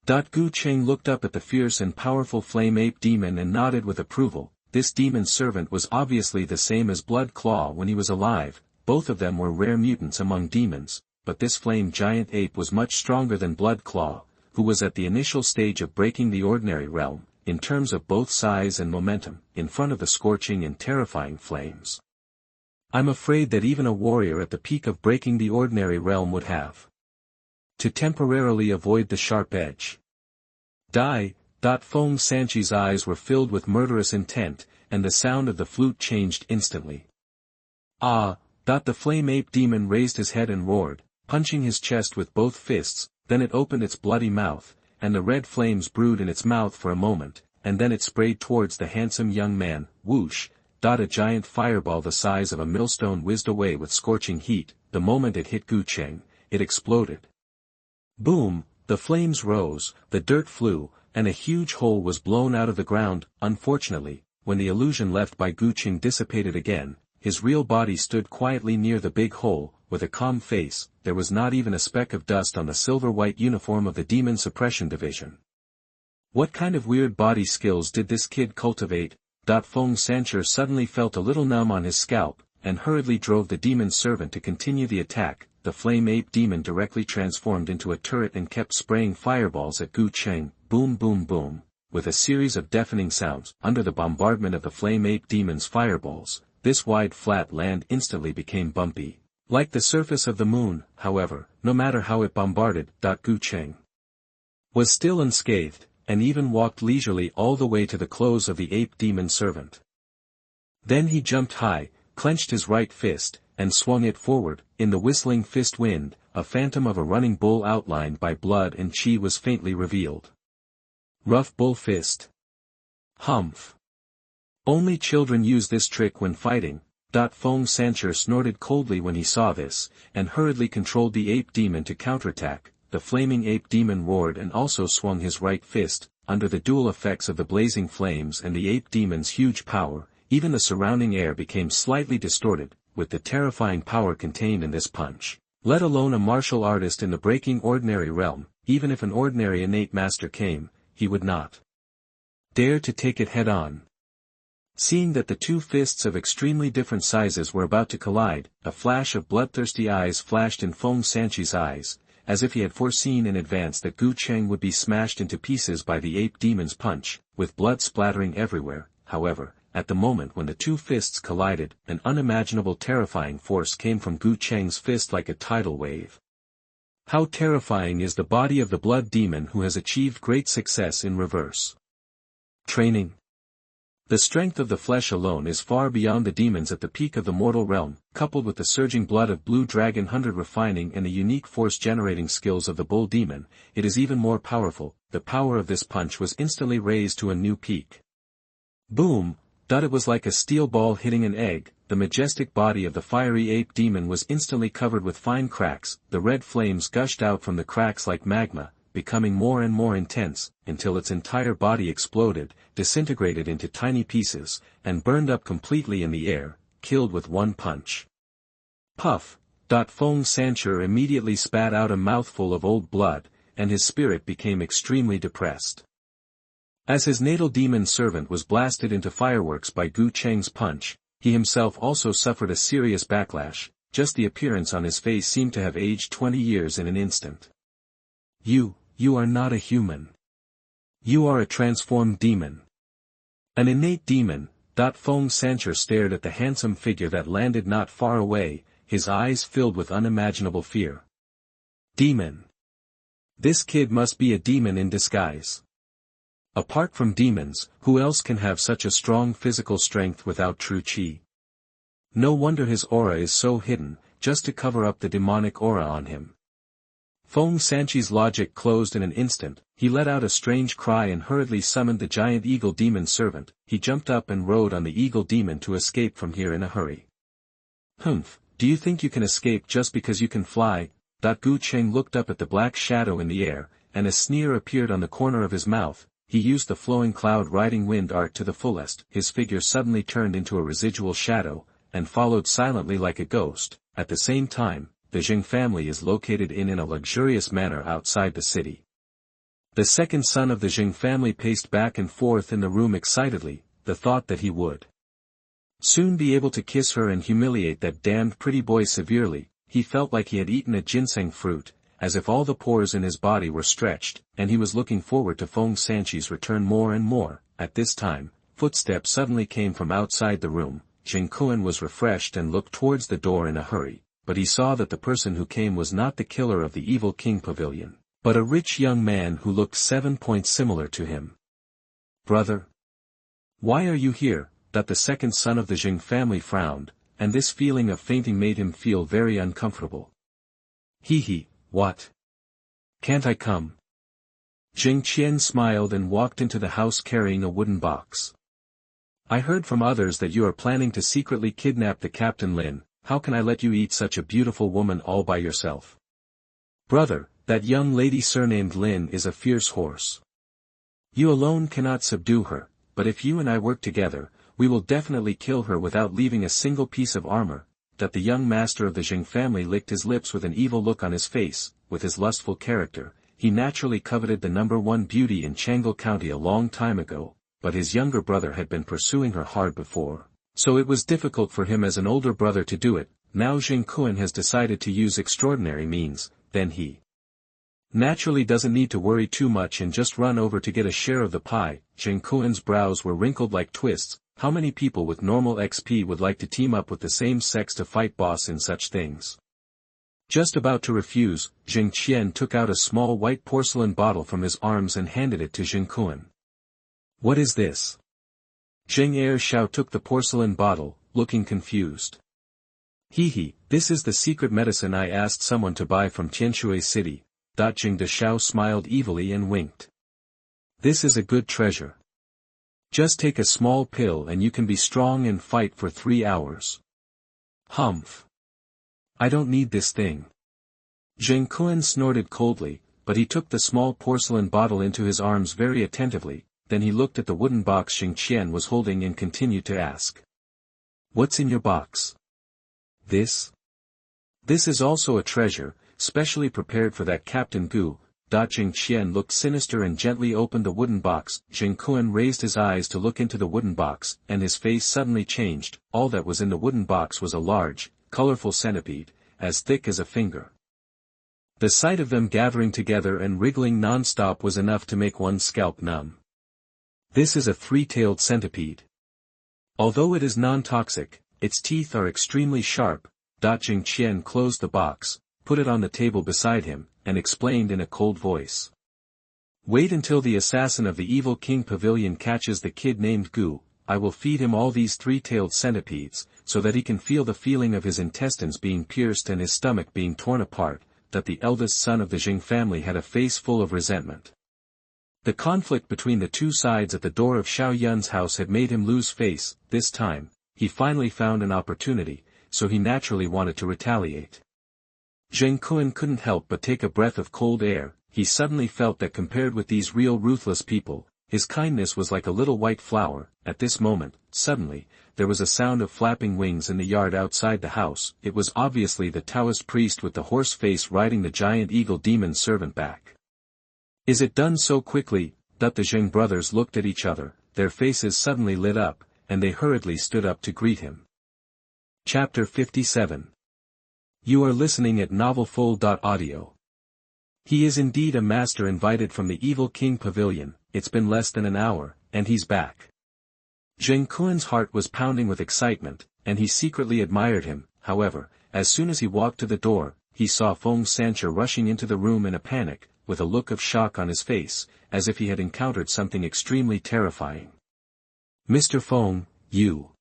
Gu Cheng looked up at the fierce and powerful flame ape demon and nodded with approval. This demon servant was obviously the same as Blood Claw when he was alive. Both of them were rare mutants among demons, but this flame giant ape was much stronger than Blood Claw, who was at the initial stage of breaking the ordinary realm, in terms of both size and momentum, in front of the scorching and terrifying flames. I'm afraid that even a warrior at the peak of breaking the ordinary realm would have to temporarily avoid the sharp edge. Feng Sanchi's eyes were filled with murderous intent, and the sound of the flute changed instantly. The flame ape demon raised his head and roared, punching his chest with both fists. Then it opened its bloody mouth, and the red flames brewed in its mouth for a moment, and then it sprayed towards the handsome young man. Whoosh! A giant fireball the size of a millstone whizzed away with scorching heat. The moment it hit Gu Cheng, it exploded. Boom! The flames rose, the dirt flew, and a huge hole was blown out of the ground. Unfortunately, when the illusion left by Gu Cheng dissipated again, his real body stood quietly near the big hole, with a calm face. There was not even a speck of dust on the silver-white uniform of the Demon Suppression Division. What kind of weird body skills did this kid cultivate? Feng Sancher suddenly felt a little numb on his scalp, and hurriedly drove the demon servant to continue the attack. The flame ape demon directly transformed into a turret and kept spraying fireballs at Gu Cheng. Boom boom boom, with a series of deafening sounds. Under the bombardment of the flame ape demon's fireballs, this wide flat land instantly became bumpy, like the surface of the moon. However, no matter how it bombarded, Gu Cheng was still unscathed, and even walked leisurely all the way to the close of the ape demon servant. Then he jumped high, clenched his right fist, and swung it forward. In the whistling fist wind, a phantom of a running bull outlined by blood and chi was faintly revealed. Rough bull fist. Humph. Only children use this trick when fighting. Feng Sancher snorted coldly when he saw this, and hurriedly controlled the ape demon to counterattack. The flaming ape demon roared and also swung his right fist. Under the dual effects of the blazing flames and the ape demon's huge power, even the surrounding air became slightly distorted, with the terrifying power contained in this punch. Let alone a martial artist in the breaking ordinary realm, even if an ordinary innate master came, he would not dare to take it head-on. Seeing that the two fists of extremely different sizes were about to collide, a flash of bloodthirsty eyes flashed in Feng Sanchi's eyes, as if he had foreseen in advance that Gu Cheng would be smashed into pieces by the ape demon's punch, with blood splattering everywhere. However, at the moment when the two fists collided, an unimaginable terrifying force came from Gu Cheng's fist like a tidal wave. How terrifying is the body of the blood demon who has achieved great success in reverse training. The strength of the flesh alone is far beyond the demons at the peak of the mortal realm, coupled with the surging blood of Blue Dragon 100 refining and the unique force-generating skills of the bull demon, it is even more powerful. The power of this punch was instantly raised to a new peak. Boom! It was like a steel ball hitting an egg. The majestic body of the fiery ape demon was instantly covered with fine cracks. The red flames gushed out from the cracks like magma, becoming more and more intense, until its entire body exploded, disintegrated into tiny pieces, and burned up completely in the air, killed with one punch. Puff! Feng Sancher immediately spat out a mouthful of old blood, and his spirit became extremely depressed. As his natal demon servant was blasted into fireworks by Gu Cheng's punch, he himself also suffered a serious backlash. Just the appearance on his face seemed to have aged 20 years in an instant. You are not a human. You are a transformed demon. An innate demon. Feng Sancher stared at the handsome figure that landed not far away, his eyes filled with unimaginable fear. Demon. This kid must be a demon in disguise. Apart from demons, who else can have such a strong physical strength without true chi? No wonder his aura is so hidden, just to cover up the demonic aura on him. Feng Sanchi's logic closed in an instant. He let out a strange cry and hurriedly summoned the giant eagle demon servant. He jumped up and rode on the eagle demon to escape from here in a hurry. Humph, do you think you can escape just because you can fly? Gu Cheng looked up at the black shadow in the air, and a sneer appeared on the corner of his mouth. He used the flowing cloud-riding wind art to the fullest. His figure suddenly turned into a residual shadow, and followed silently like a ghost. At the same time, the Zheng family is located in a luxurious manor outside the city. The second son of the Zheng family paced back and forth in the room excitedly, the thought that he would soon be able to kiss her and humiliate that damned pretty boy severely. He felt like he had eaten a ginseng fruit, as if all the pores in his body were stretched, and he was looking forward to Feng Sanchi's return more and more. At this time, footsteps suddenly came from outside the room. Jing Kuan was refreshed and looked towards the door in a hurry, but he saw that the person who came was not the killer of the Evil King Pavilion, but a rich young man who looked 7 points similar to him. Brother? Why are you here? The second son of the Zheng family frowned, and this feeling of fainting made him feel very uncomfortable. What? Can't I come? Jing Qian smiled and walked into the house carrying a wooden box. I heard from others that you are planning to secretly kidnap the Captain Lin. How can I let you eat such a beautiful woman all by yourself? Brother, that young lady surnamed Lin is a fierce horse. You alone cannot subdue her, but if you and I work together, we will definitely kill her without leaving a single piece of armor. The young master of the Zheng family licked his lips with an evil look on his face. With his lustful character, he naturally coveted the #1 beauty in Changle County a long time ago, but his younger brother had been pursuing her hard before, so it was difficult for him as an older brother to do it. Now Jing Kuan has decided to use extraordinary means, then he naturally doesn't need to worry too much and just run over to get a share of the pie. Jing Kuan's brows were wrinkled like twists. How many people with normal XP would like to team up with the same sex to fight boss in such things? Just about to refuse, Jing Qian took out a small white porcelain bottle from his arms and handed it to Jing Kuan. What is this? Jing Ershao took the porcelain bottle, looking confused. This is the secret medicine I asked someone to buy from Tianshui City. Jing Deshao smiled evilly and winked. This is a good treasure. Just take a small pill and you can be strong and fight for 3 hours. Humph. I don't need this thing. Jing Kuan snorted coldly, but he took the small porcelain bottle into his arms very attentively. Then he looked at the wooden box Jing Qian was holding and continued to ask. What's in your box? This? This is also a treasure, specially prepared for that Captain Gu. Jing Qian looked sinister and gently opened the wooden box. Jing Kuan raised his eyes to look into the wooden box, and his face suddenly changed. All that was in the wooden box was a large, colorful centipede, as thick as a finger. The sight of them gathering together and wriggling non-stop was enough to make one's scalp numb. This is a three-tailed centipede. Although it is non-toxic, its teeth are extremely sharp. Gu Cheng closed the box, put it on the table beside him, and explained in a cold voice. Wait until the assassin of the evil king pavilion catches the kid named Gu. I will feed him all these three-tailed centipedes, so that he can feel the feeling of his intestines being pierced and his stomach being torn apart. That the eldest son of the Jing family had a face full of resentment. The conflict between the two sides at the door of Xiao Yun's house had made him lose face. This time, he finally found an opportunity, so he naturally wanted to retaliate. Zheng Kun couldn't help but take a breath of cold air. He suddenly felt that compared with these real ruthless people, his kindness was like a little white flower. At this moment, suddenly, there was a sound of flapping wings in the yard outside the house. It was obviously the Taoist priest with the horse face riding the giant eagle demon servant back. Is it done so quickly? The Zheng brothers looked at each other, their faces suddenly lit up, and they hurriedly stood up to greet him. Chapter 57. You are listening at novelfull.audio. He is indeed a master invited from the evil king pavilion. It's been less than an hour, and he's back. Zheng Kun's heart was pounding with excitement, and he secretly admired him. However, as soon as he walked to the door, he saw Feng Sanche rushing into the room in a panic, with a look of shock on his face, as if he had encountered something extremely terrifying. Mr. Feng, you.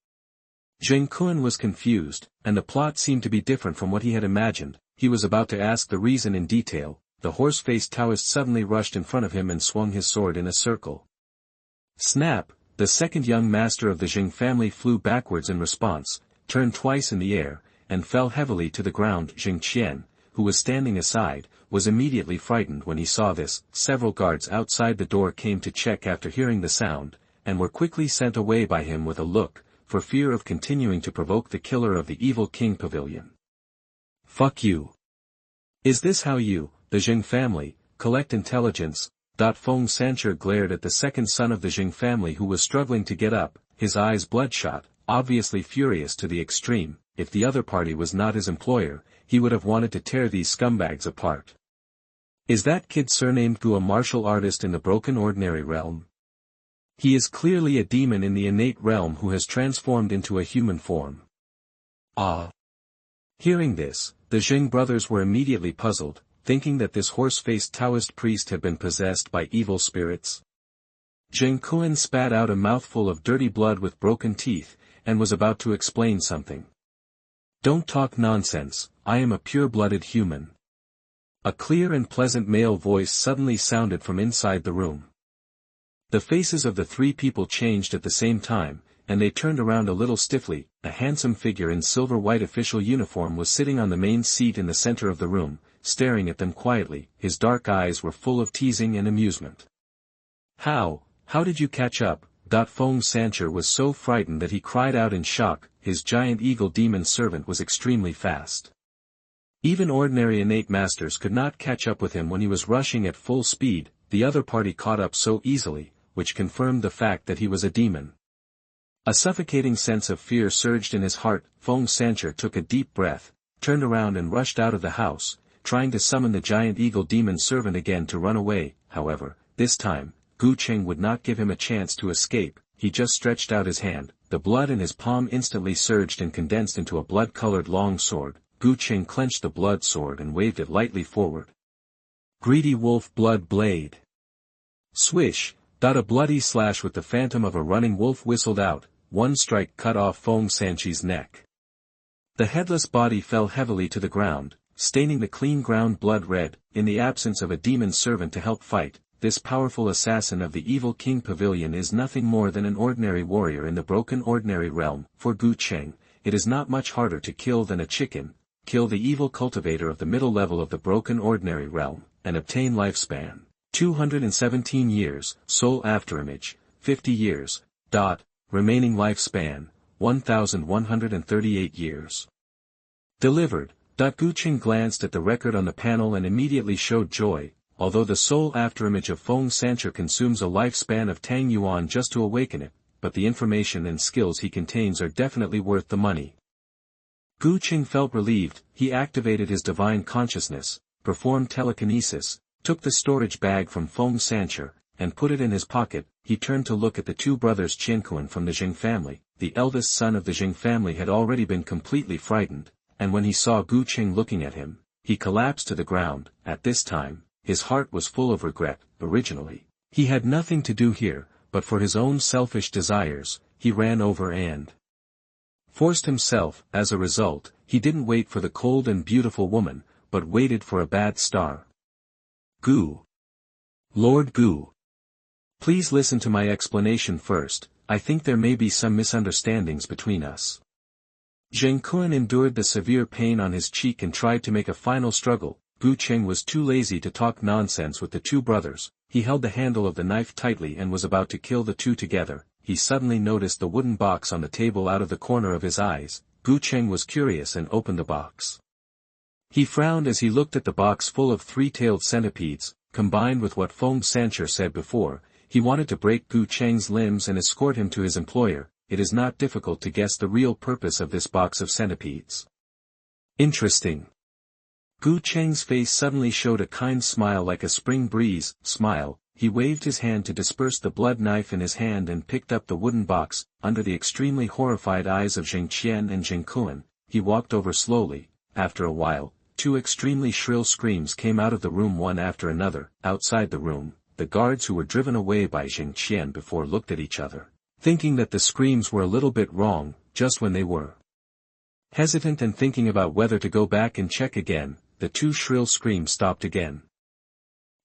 Zheng Kun was confused, and the plot seemed to be different from what he had imagined. He was about to ask the reason in detail. The horse-faced Taoist suddenly rushed in front of him and swung his sword in a circle. Snap! The second young master of the Jing family flew backwards in response, turned twice in the air, and fell heavily to the ground. Gu Cheng, who was standing aside, was immediately frightened when he saw this. Several guards outside the door came to check after hearing the sound, and were quickly sent away by him with a look, for fear of continuing to provoke the killer of the evil king pavilion. Fuck you. Is this how you, the Jing family, collect intelligence? Feng Sanche glared at the second son of the Jing family who was struggling to get up, his eyes bloodshot, obviously furious to the extreme. If the other party was not his employer, he would have wanted to tear these scumbags apart. Is that kid surnamed Gu a martial artist in the broken ordinary realm? He is clearly a demon in the innate realm who has transformed into a human form. Ah. Hearing this, the Jing brothers were immediately puzzled, thinking that this horse-faced Taoist priest had been possessed by evil spirits. Zheng Kun spat out a mouthful of dirty blood with broken teeth, and was about to explain something. Don't talk nonsense, I am a pure-blooded human. A clear and pleasant male voice suddenly sounded from inside the room. The faces of the three people changed at the same time, and they turned around a little stiffly. A handsome figure in silver-white official uniform was sitting on the main seat in the center of the room, staring at them quietly. His dark eyes were full of teasing and amusement. How did you catch up? Feng Sanche was so frightened that he cried out in shock. His giant eagle demon servant was extremely fast. Even ordinary innate masters could not catch up with him when he was rushing at full speed. The other party caught up so easily, which confirmed the fact that he was a demon. A suffocating sense of fear surged in his heart. Feng Sanche took a deep breath, turned around and rushed out of the house, trying to summon the giant eagle demon servant again to run away. However, this time, Gu Cheng would not give him a chance to escape. He just stretched out his hand. The blood in his palm instantly surged and condensed into a blood-colored long sword. Gu Cheng clenched the blood sword and waved it lightly forward. Greedy wolf blood blade. Swish! A bloody slash with the phantom of a running wolf whistled out. One strike cut off Feng Sanche's neck. The headless body fell heavily to the ground, staining the clean ground blood red. In the absence of a demon servant to help fight, this powerful assassin of the evil king pavilion is nothing more than an ordinary warrior in the broken ordinary realm. For Gu Cheng, it is not much harder to kill than a chicken. Kill the evil cultivator of the middle level of the broken ordinary realm, and obtain lifespan 217 years, soul afterimage, 50 years, remaining lifespan, 1138 years. Delivered. Gu Cheng glanced at the record on the panel and immediately showed joy. Although the soul afterimage of Feng Sanche consumes a lifespan of Tang Yuan just to awaken it, but the information and skills he contains are definitely worth the money. Gu Cheng felt relieved. He activated his divine consciousness, performed telekinesis, took the storage bag from Feng Sancher, and put it in his pocket. He turned to look at the two brothers Qianquan from the Jing family. The eldest son of the Jing family had already been completely frightened, and when he saw Gu Cheng looking at him, he collapsed to the ground. At this time, his heart was full of regret. Originally, he had nothing to do here, but for his own selfish desires, he ran over and forced himself. As a result, he didn't wait for the cold and beautiful woman, but waited for a bad star. Gu. Lord Gu. Please listen to my explanation first. I think there may be some misunderstandings between us. Zheng Kun endured the severe pain on his cheek and tried to make a final struggle. Gu Cheng was too lazy to talk nonsense with the two brothers. He held the handle of the knife tightly and was about to kill the two together. He suddenly noticed the wooden box on the table out of the corner of his eyes. Gu Cheng was curious and opened the box. He frowned as he looked at the box full of three-tailed centipedes. Combined with what Feng Sancher said before, he wanted to break Gu Cheng's limbs and escort him to his employer. It is not difficult to guess the real purpose of this box of centipedes. Interesting. Gu Cheng's face suddenly showed a kind smile like a spring breeze. Smile. He waved his hand to disperse the blood knife in his hand and picked up the wooden box. Under the extremely horrified eyes of Zheng Qian and Zheng Kun, he walked over slowly. After a while, two extremely shrill screams came out of the room one after another. Outside the room, the guards who were driven away by Zheng Qian before looked at each other, thinking that the screams were a little bit wrong. Just when they were hesitant and thinking about whether to go back and check again, the two shrill screams stopped again.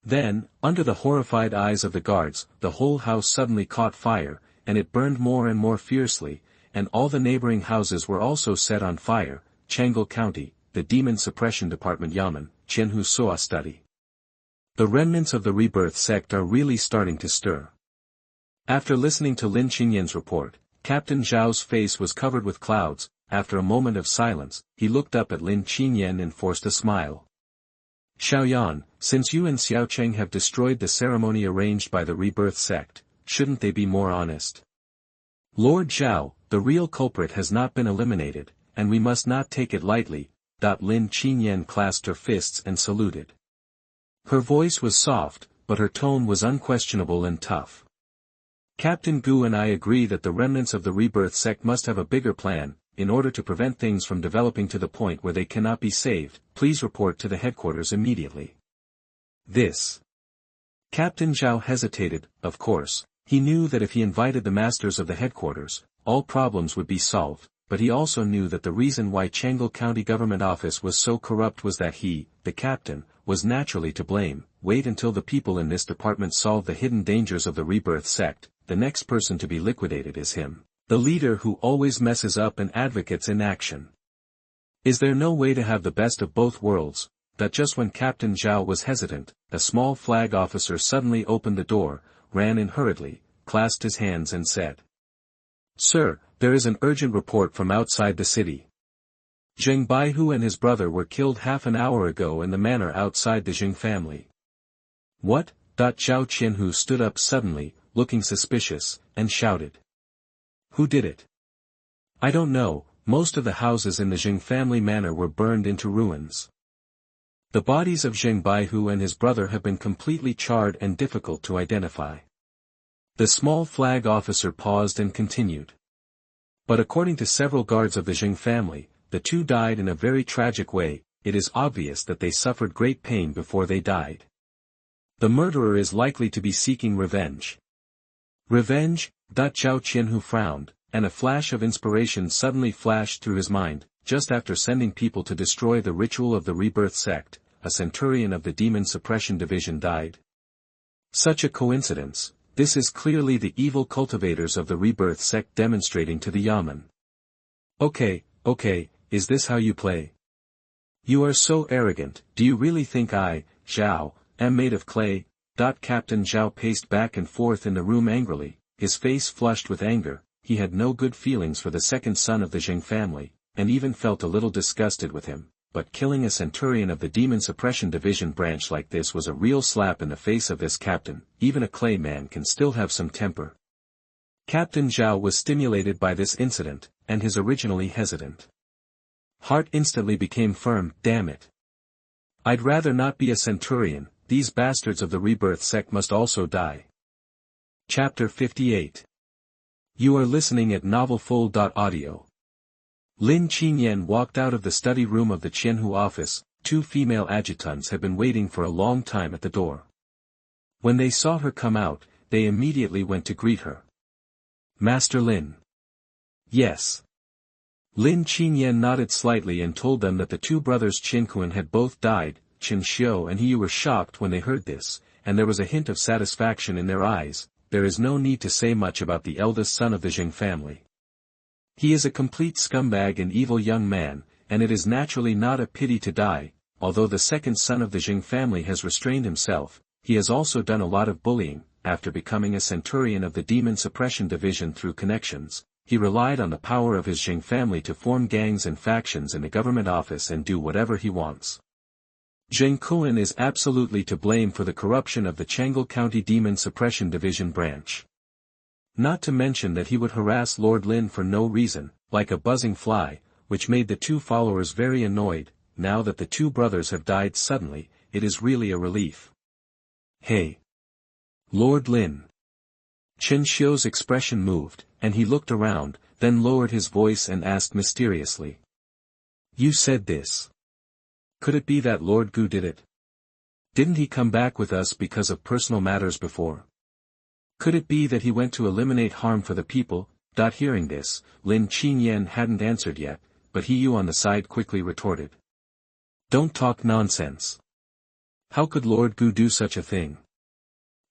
Then, under the horrified eyes of the guards, the whole house suddenly caught fire, and it burned more and more fiercely, and all the neighboring houses were also set on fire. Chang'an County, the Demon Suppression Department Yamen, Qianhu Soa study. The remnants of the rebirth sect are really starting to stir. After listening to Lin Qingyan's report, Captain Zhao's face was covered with clouds. After a moment of silence, he looked up at Lin Qingyan and forced a smile. Xiaoyan, since you and Xiao Cheng have destroyed the ceremony arranged by the rebirth sect, shouldn't they be more honest? Lord Zhao, the real culprit has not been eliminated, and we must not take it lightly. Lin Qingyan clasped her fists and saluted. Her voice was soft, but her tone was unquestionable and tough. Captain Gu and I agree that the remnants of the rebirth sect must have a bigger plan. In order to prevent things from developing to the point where they cannot be saved, please report to the headquarters immediately. This. Captain Zhao hesitated. Of course, he knew that if he invited the masters of the headquarters, all problems would be solved, but he also knew that the reason why Chang'an County Government Office was so corrupt was that he, the captain, was naturally to blame. Wait until the people in this department solve the hidden dangers of the rebirth sect. The next person to be liquidated is him. The leader who always messes up and advocates inaction. Is there no way to have the best of both worlds? That just when Captain Zhao was hesitant, a small flag officer suddenly opened the door, ran in hurriedly, clasped his hands and said, "Sir, there is an urgent report from outside the city. Zheng Baihu and his brother were killed half an hour ago in the manor outside the Jing family." What? Zhao Qianhu stood up suddenly, looking suspicious, and shouted. Who did it? I don't know. Most of the houses in the Jing family manor were burned into ruins. The bodies of Zheng Baihu and his brother have been completely charred and difficult to identify. The small flag officer paused and continued. But according to several guards of the Jing family, the two died in a very tragic way. It is obvious that they suffered great pain before they died. The murderer is likely to be seeking revenge. Revenge? Zhao Qianhu frowned, and a flash of inspiration suddenly flashed through his mind. Just after sending people to destroy the ritual of the rebirth sect, a centurion of the Demon Suppression Division died. Such a coincidence. This is clearly the evil cultivators of the rebirth sect demonstrating to the Yamen. Okay, is this how you play? You are so arrogant. Do you really think I, Zhao, am made of clay? Captain Zhao paced back and forth in the room angrily, his face flushed with anger. He had no good feelings for the second son of the Jing family, and even felt a little disgusted with him, but killing a centurion of the Demon Suppression Division branch like this was a real slap in the face of this captain. Even a clay man can still have some temper. Captain Zhao was stimulated by this incident, and his originally hesitant heart instantly became firm. Damn it. I'd rather not be a centurion, these bastards of the rebirth sect must also die. Chapter 58. You are listening at novelfull.audio. Lin Qinyan walked out of the study room of the Qianhu office. Two female adjutants had been waiting for a long time at the door. When they saw her come out, they immediately went to greet her. Master Lin. Yes. Lin Qinyan nodded slightly and told them that the two brothers Qinkuan had both died. Qin Xiu and he were shocked when they heard this, and there was a hint of satisfaction in their eyes. There is no need to say much about the eldest son of the Jing family. He is a complete scumbag and evil young man, and it is naturally not a pity to die. Although the second son of the Jing family has restrained himself, he has also done a lot of bullying. After becoming a centurion of the Demon Suppression Division through connections, he relied on the power of his Jing family to form gangs and factions in the government office and do whatever he wants. Zheng Kuan is absolutely to blame for the corruption of the Chang'an County Demon Suppression Division branch. Not to mention that he would harass Lord Lin for no reason, like a buzzing fly, which made the two followers very annoyed. Now that the two brothers have died suddenly, it is really a relief. Hey! Lord Lin! Qin Xiu's expression moved, and he looked around, then lowered his voice and asked mysteriously. You said this. Could it be that Lord Gu did it? Didn't he come back with us because of personal matters before? Could it be that he went to eliminate harm for the people? Hearing this, Lin Qinyan hadn't answered yet, but he on the side quickly retorted. Don't talk nonsense. How could Lord Gu do such a thing?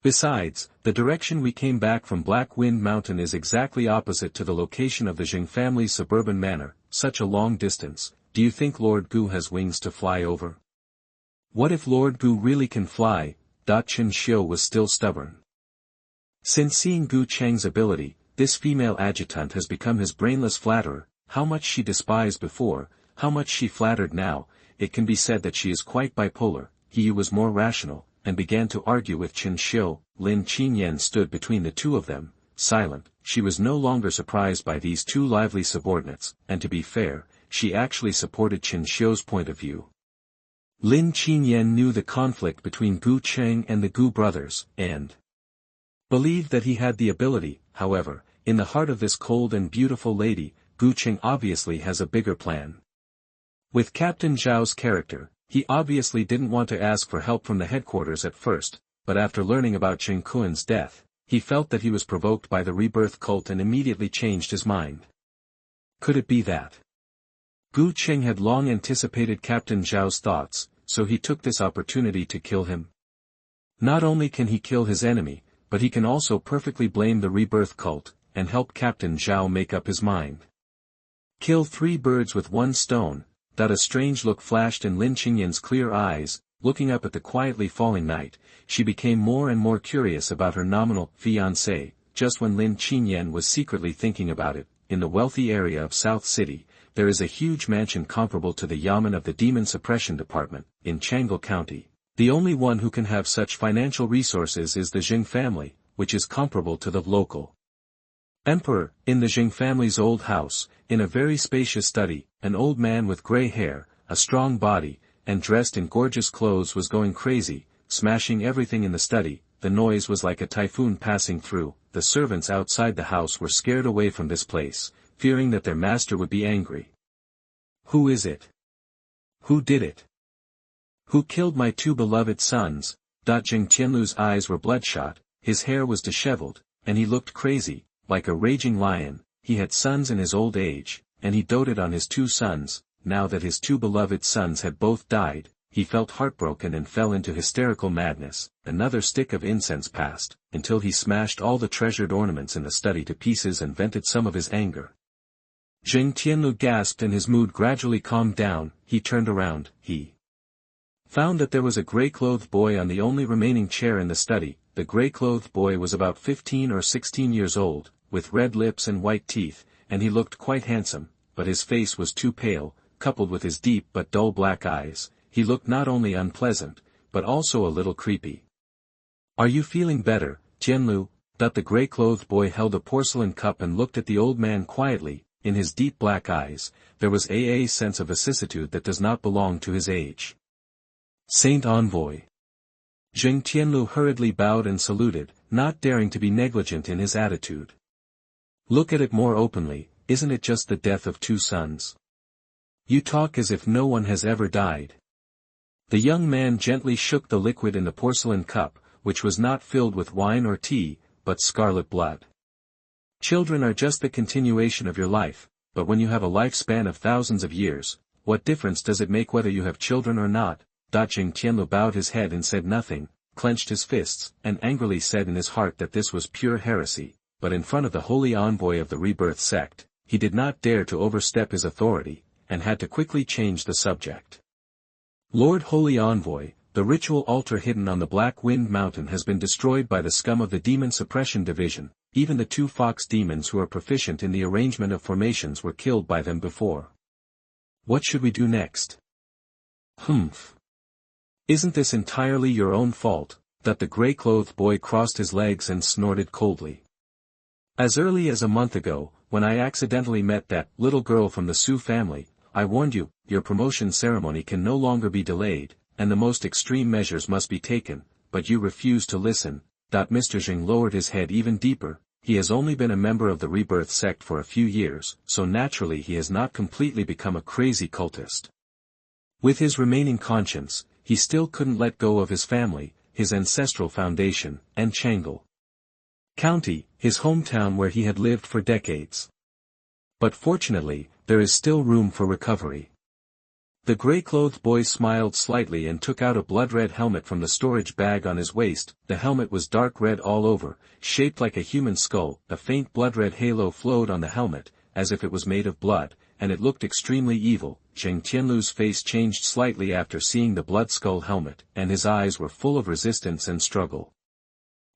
Besides, the direction we came back from Black Wind Mountain is exactly opposite to the location of the Jing family's suburban manor, such a long distance. Do you think Lord Gu has wings to fly over? What if Lord Gu really can fly? Qin Xiu was still stubborn. Since seeing Gu Cheng's ability, this female adjutant has become his brainless flatterer. How much she despised before, how much she flattered now. It can be said that she is quite bipolar. He was more rational, and began to argue with Qin Xiu. Lin Qinyan stood between the two of them, silent. She was no longer surprised by these two lively subordinates, and to be fair, she actually supported Qin Xiu's point of view. Lin Qinyan knew the conflict between Gu Cheng and the Gu brothers, and believed that he had the ability. However, in the heart of this cold and beautiful lady, Gu Cheng obviously has a bigger plan. With Captain Zhao's character, he obviously didn't want to ask for help from the headquarters at first, but after learning about Zheng Kuan's death, he felt that he was provoked by the rebirth cult and immediately changed his mind. Could it be that Gu Cheng had long anticipated Captain Zhao's thoughts, so he took this opportunity to kill him? Not only can he kill his enemy, but he can also perfectly blame the rebirth cult, and help Captain Zhao make up his mind. Kill three birds with one stone. A strange look flashed in Lin Qinyan's clear eyes. Looking up at the quietly falling night, she became more and more curious about her nominal fiancé. Just when Lin Qinyan was secretly thinking about it, in the wealthy area of South City, there is a huge mansion comparable to the Yamen of the Demon Suppression Department, in Chang'an County. The only one who can have such financial resources is the Jing family, which is comparable to the local emperor. In the Jing family's old house, in a very spacious study, an old man with gray hair, a strong body, and dressed in gorgeous clothes was going crazy, smashing everything in the study. The noise was like a typhoon passing through. The servants outside the house were scared away from this place, fearing that their master would be angry. Who is it? Who did it? Who killed my two beloved sons? Jing Tianlu's eyes were bloodshot, his hair was disheveled, and he looked crazy, like a raging lion. He had sons in his old age, and he doted on his two sons. Now that his two beloved sons had both died, he felt heartbroken and fell into hysterical madness. Another stick of incense passed, until he smashed all the treasured ornaments in the study to pieces and vented some of his anger. Jing Tianlu gasped and his mood gradually calmed down. He turned around. He found that there was a gray-clothed boy on the only remaining chair in the study. The gray-clothed boy was about 15 or 16 years old, with red lips and white teeth, and he looked quite handsome, but his face was too pale. Coupled with his deep but dull black eyes, he looked not only unpleasant, but also a little creepy. Are you feeling better, Tianlu? The gray-clothed boy held a porcelain cup and looked at the old man quietly. In his deep black eyes, there was a sense of vicissitude that does not belong to his age. Saint Envoy. Zheng Tianlu hurriedly bowed and saluted, not daring to be negligent in his attitude. Look at it more openly, isn't it just the death of 2 sons? You talk as if no one has ever died. The young man gently shook the liquid in the porcelain cup, which was not filled with wine or tea, but scarlet blood. Children are just the continuation of your life, but when you have a lifespan of thousands of years, what difference does it make whether you have children or not? Zheng Tianlu bowed his head and said nothing, clenched his fists, and angrily said in his heart that this was pure heresy, but in front of the holy envoy of the rebirth sect, he did not dare to overstep his authority, and had to quickly change the subject. Lord Holy Envoy, the ritual altar hidden on the Black Wind Mountain has been destroyed by the scum of the Demon Suppression Division. Even the 2 fox demons who are proficient in the arrangement of formations were killed by them before. What should we do next? Humph. Isn't this entirely your own fault? That the gray-clothed boy crossed his legs and snorted coldly. As early as a month ago, when I accidentally met that little girl from the Su family, I warned you, your promotion ceremony can no longer be delayed, and the most extreme measures must be taken, but you refused to listen. Mr. Zheng lowered his head even deeper. He has only been a member of the rebirth sect for a few years, so naturally he has not completely become a crazy cultist. With his remaining conscience, he still couldn't let go of his family, his ancestral foundation, and Chang'e County, his hometown where he had lived for decades. But fortunately, there is still room for recovery. The gray-clothed boy smiled slightly and took out a blood-red helmet from the storage bag on his waist. The helmet was dark red all over, shaped like a human skull. A faint blood-red halo flowed on the helmet, as if it was made of blood, and it looked extremely evil. Zheng Tianlu's face changed slightly after seeing the blood skull helmet, and his eyes were full of resistance and struggle.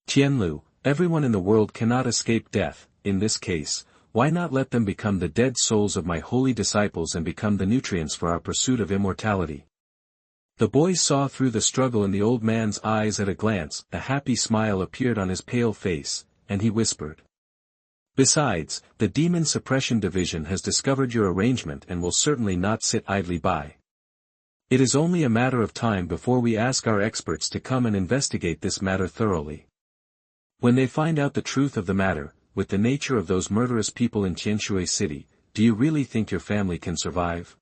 Tianlu, everyone in the world cannot escape death. In this case, why not let them become the dead souls of my holy disciples and become the nutrients for our pursuit of immortality? The boy saw through the struggle in the old man's eyes at a glance. A happy smile appeared on his pale face, and he whispered. Besides, the Demon Suppression Division has discovered your arrangement and will certainly not sit idly by. It is only a matter of time before we ask our experts to come and investigate this matter thoroughly. When they find out the truth of the matter, with the nature of those murderous people in Tianshui City, do you really think your family can survive?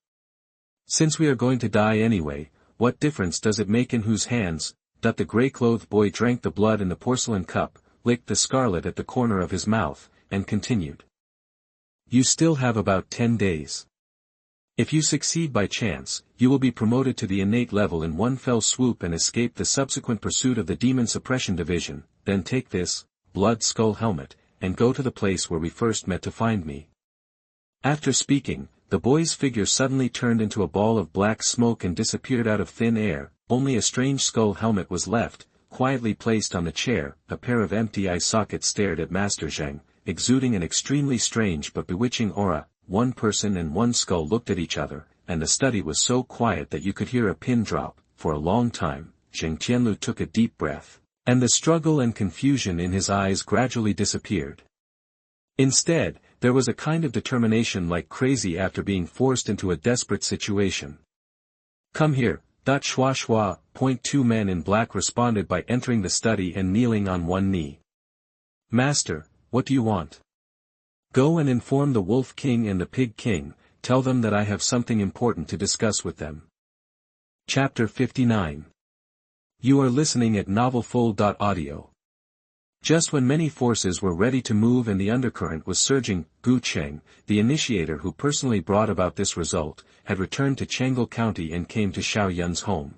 Since we are going to die anyway, what difference does it make in whose hands? The gray-clothed boy drank the blood in the porcelain cup, licked the scarlet at the corner of his mouth, and continued. You still have about 10 days. If you succeed by chance, you will be promoted to the innate level in one fell swoop and escape the subsequent pursuit of the Demon Suppression Division. Then take this blood skull helmet, and go to the place where we first met to find me. After speaking, the boy's figure suddenly turned into a ball of black smoke and disappeared out of thin air. Only a strange skull helmet was left, quietly placed on the chair. A pair of empty eye sockets stared at Master Zheng, exuding an extremely strange but bewitching aura. One person and one skull looked at each other, and the study was so quiet that you could hear a pin drop. For a long time, Zheng Tianlu took a deep breath, and the struggle and confusion in his eyes gradually disappeared. Instead, there was a kind of determination like crazy after being forced into a desperate situation. Come here, Shua Shua. 2 men in black responded by entering the study and kneeling on one knee. Master, what do you want? Go and inform the Wolf King and the Pig King, tell them that I have something important to discuss with them. Chapter 59. You are listening at novelfull.audio. Just when many forces were ready to move and the undercurrent was surging, Gu Cheng, the initiator who personally brought about this result, had returned to Chang'e County and came to Xiao Yun's home.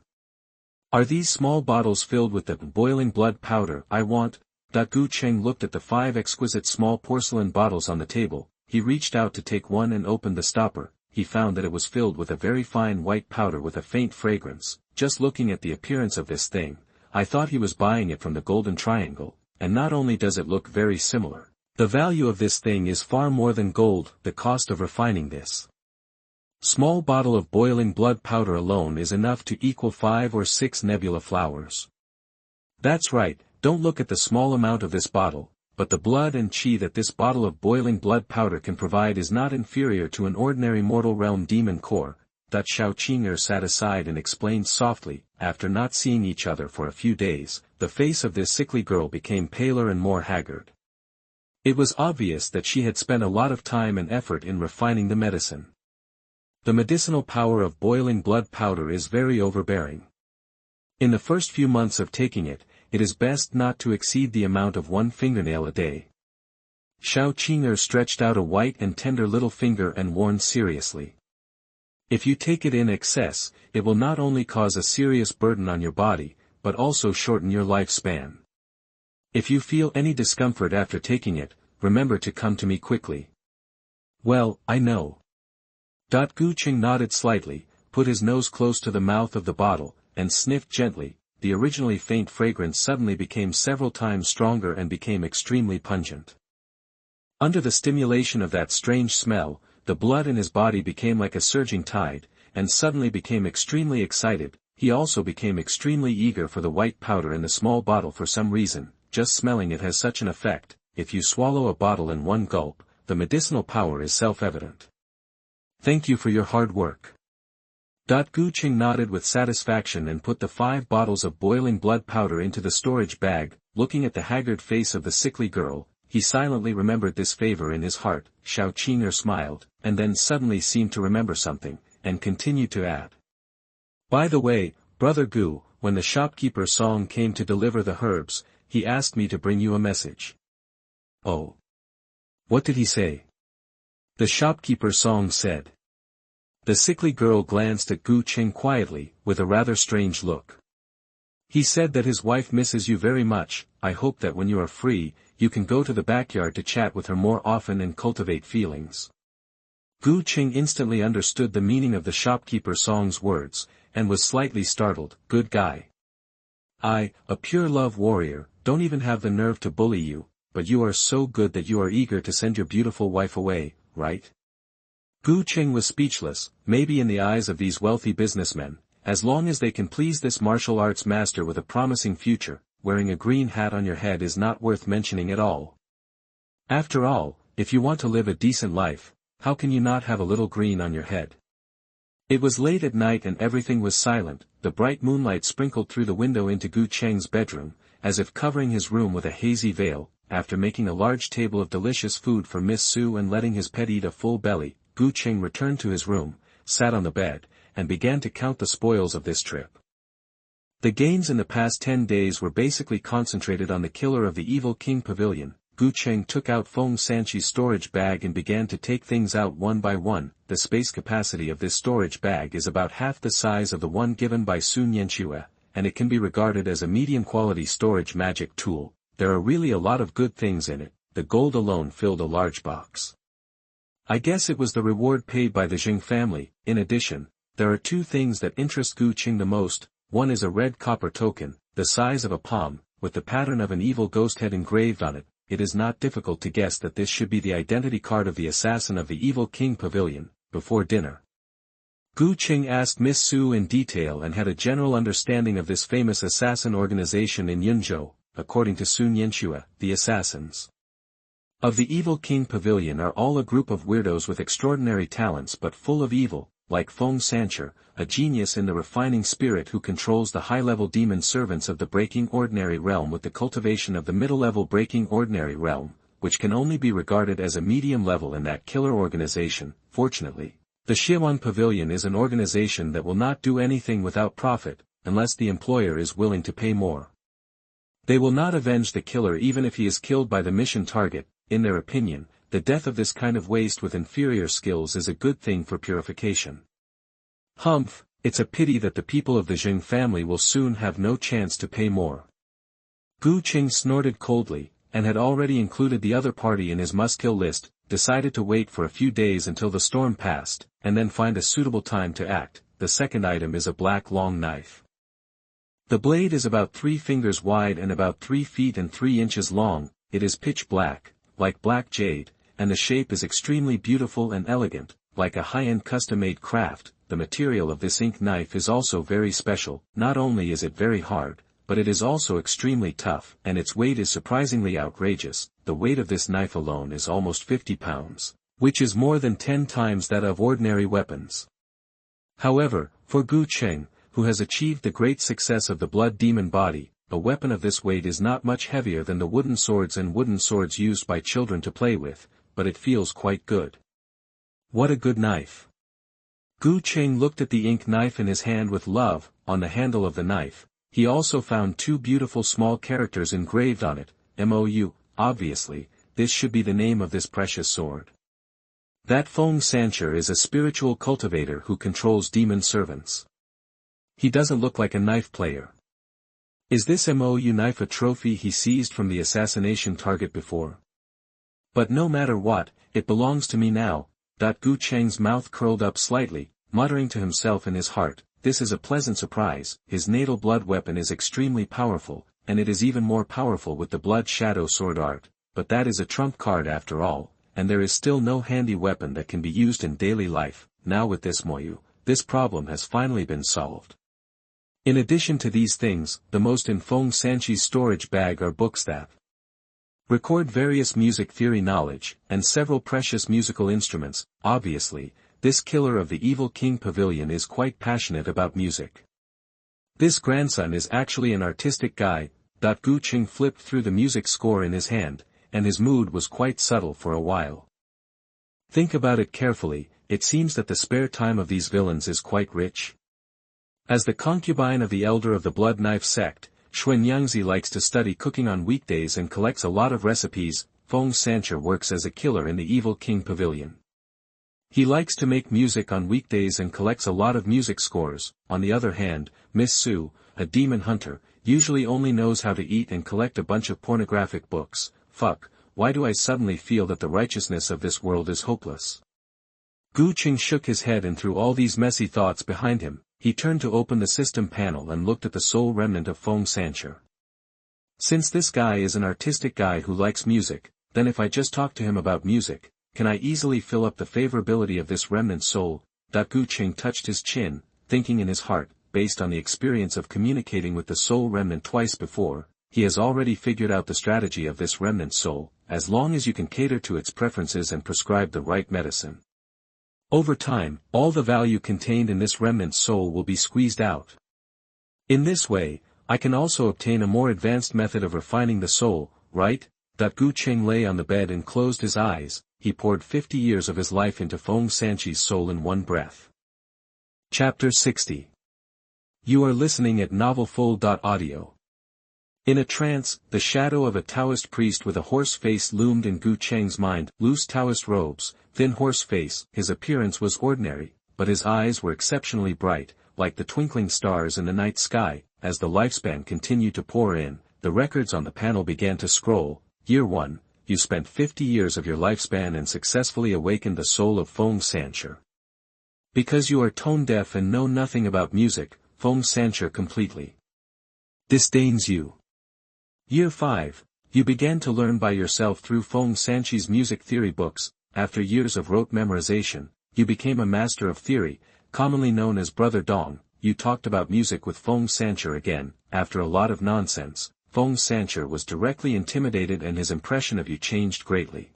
Are these small bottles filled with the boiling blood powder I want? Gu Cheng looked at the 5 exquisite small porcelain bottles on the table. He reached out to take one and opened the stopper. He found that it was filled with a very fine white powder with a faint fragrance. Just looking at the appearance of this thing, I thought he was buying it from the Golden Triangle, and not only does it look very similar, the value of this thing is far more than gold. The cost of refining this small bottle of boiling blood powder alone is enough to equal 5 or 6 nebula flowers. That's right, don't look at the small amount of this bottle, but the blood and chi that this bottle of boiling blood powder can provide is not inferior to an ordinary mortal realm demon core. Xiao Qing'er sat aside and explained softly. After not seeing each other for a few days, the face of this sickly girl became paler and more haggard. It was obvious that she had spent a lot of time and effort in refining the medicine. The medicinal power of boiling blood powder is very overbearing. In the first few months of taking it, it is best not to exceed the amount of 1 fingernail a day. Xiao Qing'er stretched out a white and tender little finger and warned seriously. If you take it in excess, it will not only cause a serious burden on your body, but also shorten your lifespan. If you feel any discomfort after taking it, remember to come to me quickly. Well, I know. Gu Cheng nodded slightly, put his nose close to the mouth of the bottle, and sniffed gently. The originally faint fragrance suddenly became several times stronger and became extremely pungent. Under the stimulation of that strange smell, the blood in his body became like a surging tide, and suddenly became extremely excited. He also became extremely eager for the white powder in the small bottle for some reason. Just smelling it has such an effect. If you swallow a bottle in one gulp, the medicinal power is self-evident. Thank you for your hard work. Gu Cheng nodded with satisfaction and put the 5 bottles of boiling blood powder into the storage bag. Looking at the haggard face of the sickly girl, he silently remembered this favor in his heart. Xiao Qing'er smiled, and then suddenly seemed to remember something, and continued to add. By the way, Brother Gu, when the shopkeeper Song came to deliver the herbs, he asked me to bring you a message. Oh. What did he say? The shopkeeper Song said. The sickly girl glanced at Gu Cheng quietly, with a rather strange look. He said that his wife misses you very much. I hope that when you are free, you can go to the backyard to chat with her more often and cultivate feelings. Gu Cheng instantly understood the meaning of the shopkeeper Song's words, and was slightly startled. Good guy. I, a pure love warrior, don't even have the nerve to bully you, but you are so good that you are eager to send your beautiful wife away, right? Gu Cheng was speechless. Maybe in the eyes of these wealthy businessmen, as long as they can please this martial arts master with a promising future, wearing a green hat on your head is not worth mentioning at all. After all, if you want to live a decent life, how can you not have a little green on your head? It was late at night and everything was silent. The bright moonlight sprinkled through the window into Gu Cheng's bedroom, as if covering his room with a hazy veil. After making a large table of delicious food for Miss Sue and letting his pet eat a full belly, Gu Cheng returned to his room, sat on the bed, and began to count the spoils of this trip. The gains in the past 10 days were basically concentrated on the killer of the evil King Pavilion. Gu Cheng took out Feng Sanchi's storage bag and began to take things out one by one. The space capacity of this storage bag is about half the size of the one given by Sun Yanxue, and it can be regarded as a medium-quality storage magic tool. There are really a lot of good things in it. The gold alone filled a large box. I guess it was the reward paid by the Jing family. In addition, there are 2 things that interest Gu Cheng the most. One is a red copper token, the size of a palm, with the pattern of an evil ghost head engraved on it. It is not difficult to guess that this should be the identity card of the assassin of the evil King Pavilion. Before dinner, Gu Cheng asked Miss Sue in detail and had a general understanding of this famous assassin organization in Yunzhou. According to Sun Yanxue, the assassins of the evil King Pavilion are all a group of weirdos with extraordinary talents but full of evil, like Feng Sanchi, a genius in the refining spirit who controls the high-level demon servants of the breaking ordinary realm with the cultivation of the middle-level breaking ordinary realm, which can only be regarded as a medium level in that killer organization. Fortunately, the Xiwan Pavilion is an organization that will not do anything without profit, unless the employer is willing to pay more. They will not avenge the killer even if he is killed by the mission target. In their opinion, the death of this kind of waste with inferior skills is a good thing for purification. Humph, it's a pity that the people of the Jing family will soon have no chance to pay more. Gu Cheng snorted coldly, and had already included the other party in his must-kill list, decided to wait for a few days until the storm passed, and then find a suitable time to act. The second item is a black long knife. The blade is about 3 fingers wide and about 3 feet and 3 inches long. It is pitch black, like black jade, and the shape is extremely beautiful and elegant, like a high-end custom-made craft. The material of this ink knife is also very special. Not only is it very hard, but it is also extremely tough, and its weight is surprisingly outrageous. The weight of this knife alone is almost 50 pounds, which is more than 10 times that of ordinary weapons. However, for Gu Cheng, who has achieved the great success of the blood demon body, a weapon of this weight is not much heavier than the wooden swords used by children to play with, but it feels quite good. What a good knife. Gu Cheng looked at the ink knife in his hand with love. On the handle of the knife, he also found two beautiful small characters engraved on it, MOU, obviously, this should be the name of this precious sword. That Feng Sancher is a spiritual cultivator who controls demon servants. He doesn't look like a knife player. Is this MOU knife a trophy he seized from the assassination target before? But no matter what, it belongs to me now. Gu Cheng's mouth curled up slightly, muttering to himself in his heart, this is a pleasant surprise. His natal blood weapon is extremely powerful, and it is even more powerful with the blood shadow sword art, but that is a trump card after all, and there is still no handy weapon that can be used in daily life. Now with this MOU, this problem has finally been solved. In addition to these things, the most in Feng Sanchi's storage bag are books that record various music theory knowledge, and several precious musical instruments. Obviously, this killer of the evil king pavilion is quite passionate about music. This grandson is actually an artistic guy. Gu Cheng flipped through the music score in his hand, and his mood was quite subtle for a while. Think about it carefully, it seems that the spare time of these villains is quite rich. As the concubine of the elder of the blood knife sect, Xun Yangzi likes to study cooking on weekdays and collects a lot of recipes. Feng Sancher works as a killer in the evil king pavilion. He likes to make music on weekdays and collects a lot of music scores. On the other hand, Miss Su, a demon hunter, usually only knows how to eat and collect a bunch of pornographic books. Fuck, why do I suddenly feel that the righteousness of this world is hopeless? Gu Cheng shook his head and threw all these messy thoughts behind him. He turned to open the system panel and looked at the soul remnant of Feng Sancher. Since this guy is an artistic guy who likes music, then if I just talk to him about music, can I easily fill up the favorability of this remnant soul? Gu Cheng touched his chin, thinking in his heart, based on the experience of communicating with the soul remnant twice before, he has already figured out the strategy of this remnant soul, as long as you can cater to its preferences and prescribe the right medicine. Over time, all the value contained in this remnant soul will be squeezed out. In this way, I can also obtain a more advanced method of refining the soul, right? Gu Cheng lay on the bed and closed his eyes. He poured 50 years of his life into Feng Sanchi's soul in one breath. Chapter 60. You are listening at novelfull.audio. In a trance, the shadow of a Taoist priest with a horse face loomed in Gu Cheng's mind. Loose Taoist robes, thin horse face. His appearance was ordinary, but his eyes were exceptionally bright, like the twinkling stars in the night sky. As the lifespan continued to pour in, the records on the panel began to scroll. Year 1, you spent 50 years of your lifespan and successfully awakened the soul of Feng Sancher. Because you are tone-deaf and know nothing about music, Feng Sancher completely disdains you. Year 5, you began to learn by yourself through Feng Sanchi's music theory books. After years of rote memorization, you became a master of theory, commonly known as Brother Dong. You talked about music with Feng Sancher again. After a lot of nonsense, Feng Sancher was directly intimidated and his impression of you changed greatly.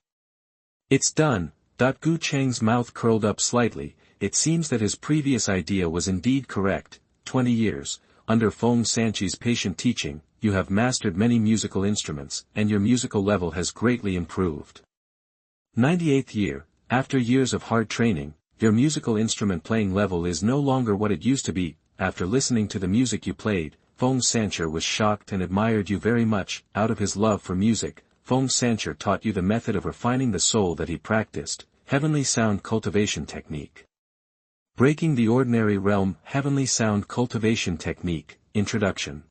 It's done. Gu Cheng's mouth curled up slightly. It seems that his previous idea was indeed correct. 20 years, under Feng Sanchi's patient teaching, you have mastered many musical instruments, and your musical level has greatly improved. 98th year, after years of hard training, your musical instrument playing level is no longer what it used to be. After listening to the music you played, Feng Sancher was shocked and admired you very much. Out of his love for music, Feng Sancher taught you the method of refining the soul that he practiced, heavenly sound cultivation technique. Breaking the ordinary realm, heavenly sound cultivation technique, introduction.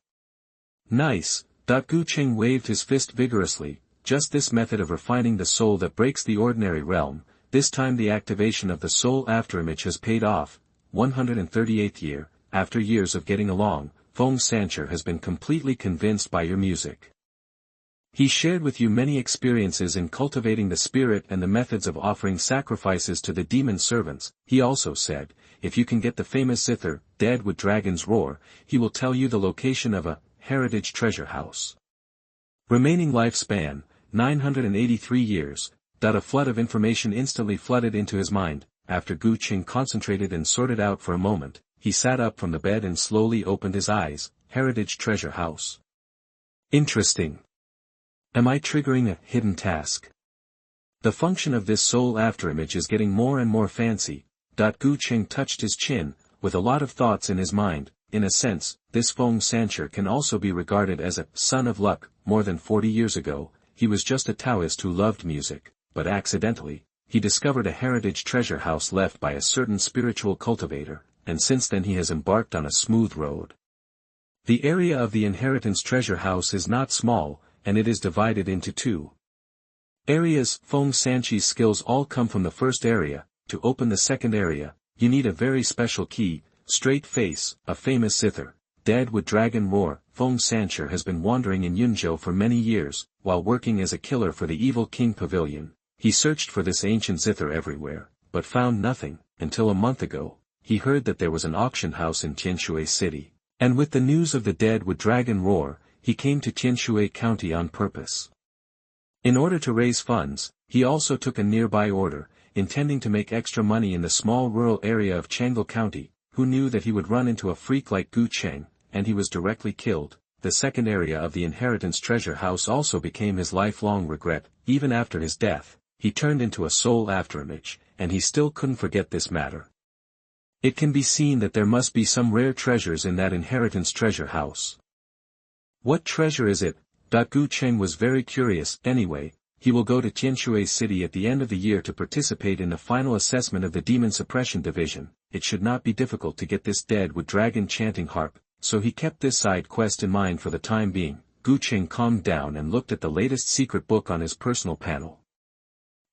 Nice. Gu Cheng waved his fist vigorously. Just this method of refining the soul that breaks the ordinary realm. This time the activation of the soul afterimage has paid off. 138th year, after years of getting along, Feng Sancher has been completely convinced by your music. He shared with you many experiences in cultivating the spirit and the methods of offering sacrifices to the demon servants. He also said, if you can get the famous zither, Dead with Dragon's Roar, he will tell you the location of a heritage treasure house. Remaining lifespan, 983 years. A flood of information instantly flooded into his mind. after Gu Cheng concentrated and sorted out for a moment, he sat up from the bed and slowly opened his eyes. Heritage Treasure House. Interesting. Am I triggering a hidden task? The function of this soul afterimage is getting more and more fancy. Gu Cheng touched his chin, with a lot of thoughts in his mind. In a sense, this Feng Sancher can also be regarded as a son of luck. More than 40 years ago, he was just a Taoist who loved music, but accidentally, he discovered a heritage treasure house left by a certain spiritual cultivator, and since then he has embarked on a smooth road. The area of the inheritance treasure house is not small, and it is divided into two areas. Feng Sanchi's skills all come from the first area. To open the second area, you need a very special key. Straight face, a famous zither, dead with dragon roar. Feng Sancher has been wandering in Yunzhou for many years, while working as a killer for the evil King Pavilion. He searched for this ancient zither everywhere, but found nothing, until a month ago, he heard that there was an auction house in Tianshui City. And with the news of the dead with dragon roar, he came to Tianshui County on purpose. In order to raise funds, he also took a nearby order, intending to make extra money in the small rural area of Changle County. Who knew that he would run into a freak like Gu Cheng, and he was directly killed. The second area of the inheritance treasure house also became his lifelong regret. Even after his death, he turned into a soul afterimage, and he still couldn't forget this matter. It can be seen that there must be some rare treasures in that inheritance treasure house. What treasure is it? Gu Cheng was very curious. Anyway, he will go to Tianshui City at the end of the year to participate in the final assessment of the Demon Suppression Division. It should not be difficult to get this dead with dragon chanting harp, so he kept this side quest in mind for the time being. Gu Cheng calmed down and looked at the latest secret book on his personal panel.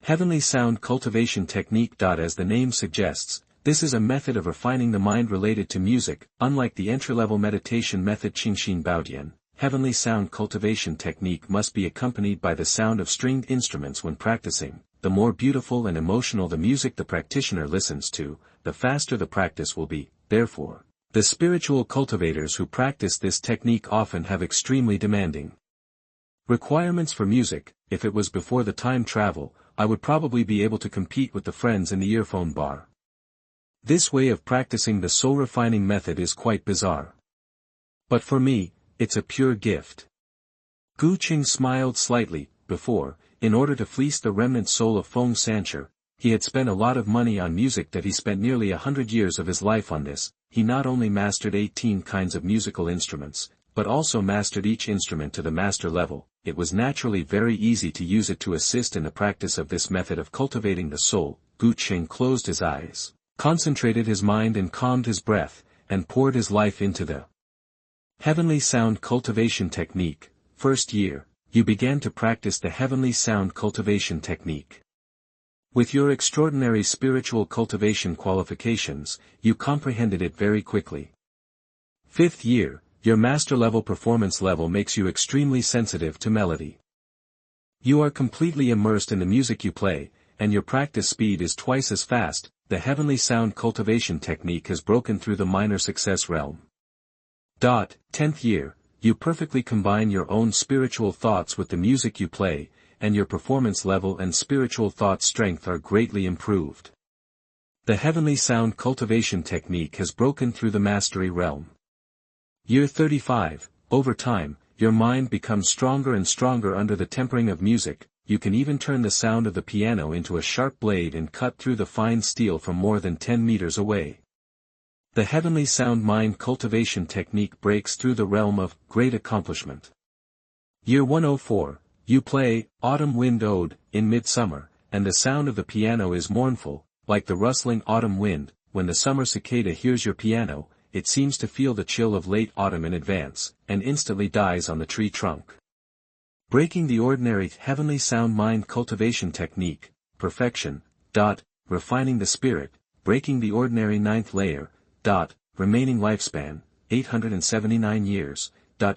Heavenly Sound Cultivation Technique. As the name suggests, this is a method of refining the mind related to music. Unlike the entry-level meditation method Qingxin Baodian, heavenly sound cultivation technique must be accompanied by the sound of stringed instruments when practicing. The more beautiful and emotional the music the practitioner listens to, the faster the practice will be. Therefore, the spiritual cultivators who practice this technique often have extremely demanding requirements for music. If it was before the time travel, I would probably be able to compete with the friends in the earphone bar. This way of practicing the soul refining method is quite bizarre. But for me, it's a pure gift. Gu Cheng smiled slightly. Before, in order to fleece the remnant soul of Feng Sancher, he had spent a lot of money on music. That he spent nearly 100 years of his life on this. He not only mastered 18 kinds of musical instruments, but also mastered each instrument to the master level. It was naturally very easy to use it to assist in the practice of this method of cultivating the soul. Gu Cheng closed his eyes, concentrated his mind and calmed his breath, and poured his life into the Heavenly Sound Cultivation Technique. First year, you began to practice the Heavenly Sound Cultivation Technique. With your extraordinary spiritual cultivation qualifications, you comprehended it very quickly. Fifth year, your master-level performance level makes you extremely sensitive to melody. You are completely immersed in the music you play, and your practice speed is twice as fast. The Heavenly Sound Cultivation Technique has broken through the minor success realm. 10th year, you perfectly combine your own spiritual thoughts with the music you play, and your performance level and spiritual thought strength are greatly improved. The Heavenly Sound Cultivation Technique has broken through the mastery realm. Year 35, over time, your mind becomes stronger and stronger under the tempering of music. You can even turn the sound of the piano into a sharp blade and cut through the fine steel from more than 10 meters away. The Heavenly Sound Mind Cultivation Technique breaks through the realm of great accomplishment. Year 104, you play Autumn Wind Ode in midsummer, and the sound of the piano is mournful, like the rustling autumn wind. When the summer cicada hears your piano, it seems to feel the chill of late autumn in advance, and instantly dies on the tree trunk. Breaking the ordinary Heavenly Sound Mind Cultivation Technique, perfection. Refining the spirit, breaking the ordinary 9th layer. Remaining lifespan, 879 years.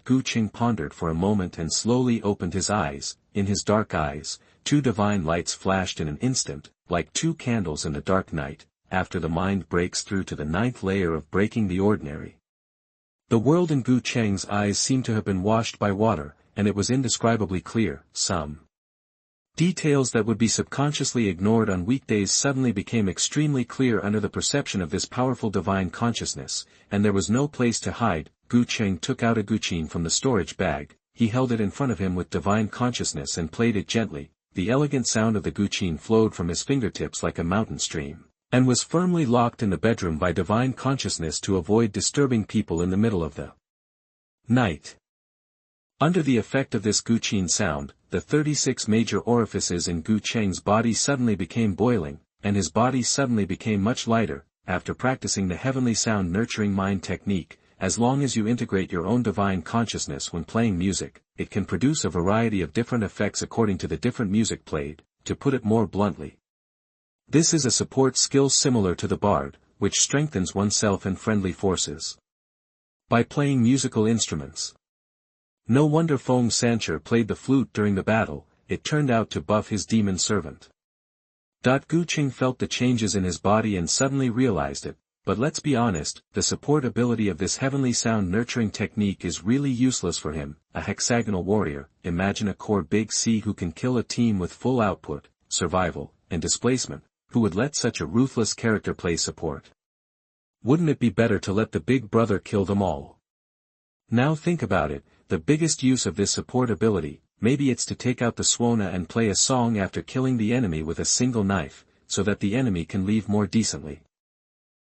Gu Cheng pondered for a moment and slowly opened his eyes. In his dark eyes, two divine lights flashed in an instant, like two candles in the dark night. After the mind breaks through to the 9th layer of breaking the ordinary, the world in Gu Cheng's eyes seemed to have been washed by water, and it was indescribably clear. Some Details that would be subconsciously ignored on weekdays suddenly became extremely clear under the perception of this powerful divine consciousness, and there was no place to hide. Gu Cheng took out a guqin from the storage bag, he held it in front of him with divine consciousness and played it gently. The elegant sound of the guqin flowed from his fingertips like a mountain stream, and was firmly locked in the bedroom by divine consciousness to avoid disturbing people in the middle of the night. Under the effect of this guqin sound, the 36 major orifices in Gu Cheng's body suddenly became boiling, and his body suddenly became much lighter. After practicing the heavenly sound nurturing mind technique, as long as you integrate your own divine consciousness when playing music, it can produce a variety of different effects according to the different music played. To put it more bluntly, this is a support skill similar to the bard, which strengthens oneself and friendly forces by playing musical instruments. No wonder Fong Sancher played the flute during the battle, it turned out to buff his demon servant. Gu Cheng felt the changes in his body and suddenly realized it, but let's be honest, the support ability of this heavenly sound nurturing technique is really useless for him. A hexagonal warrior, imagine a core big C who can kill a team with full output, survival, and displacement, who would let such a ruthless character play support? Wouldn't it be better to let the big brother kill them all? Now think about it, the biggest use of this support ability, maybe it's to take out the Swona and play a song after killing the enemy with a single knife, so that the enemy can leave more decently.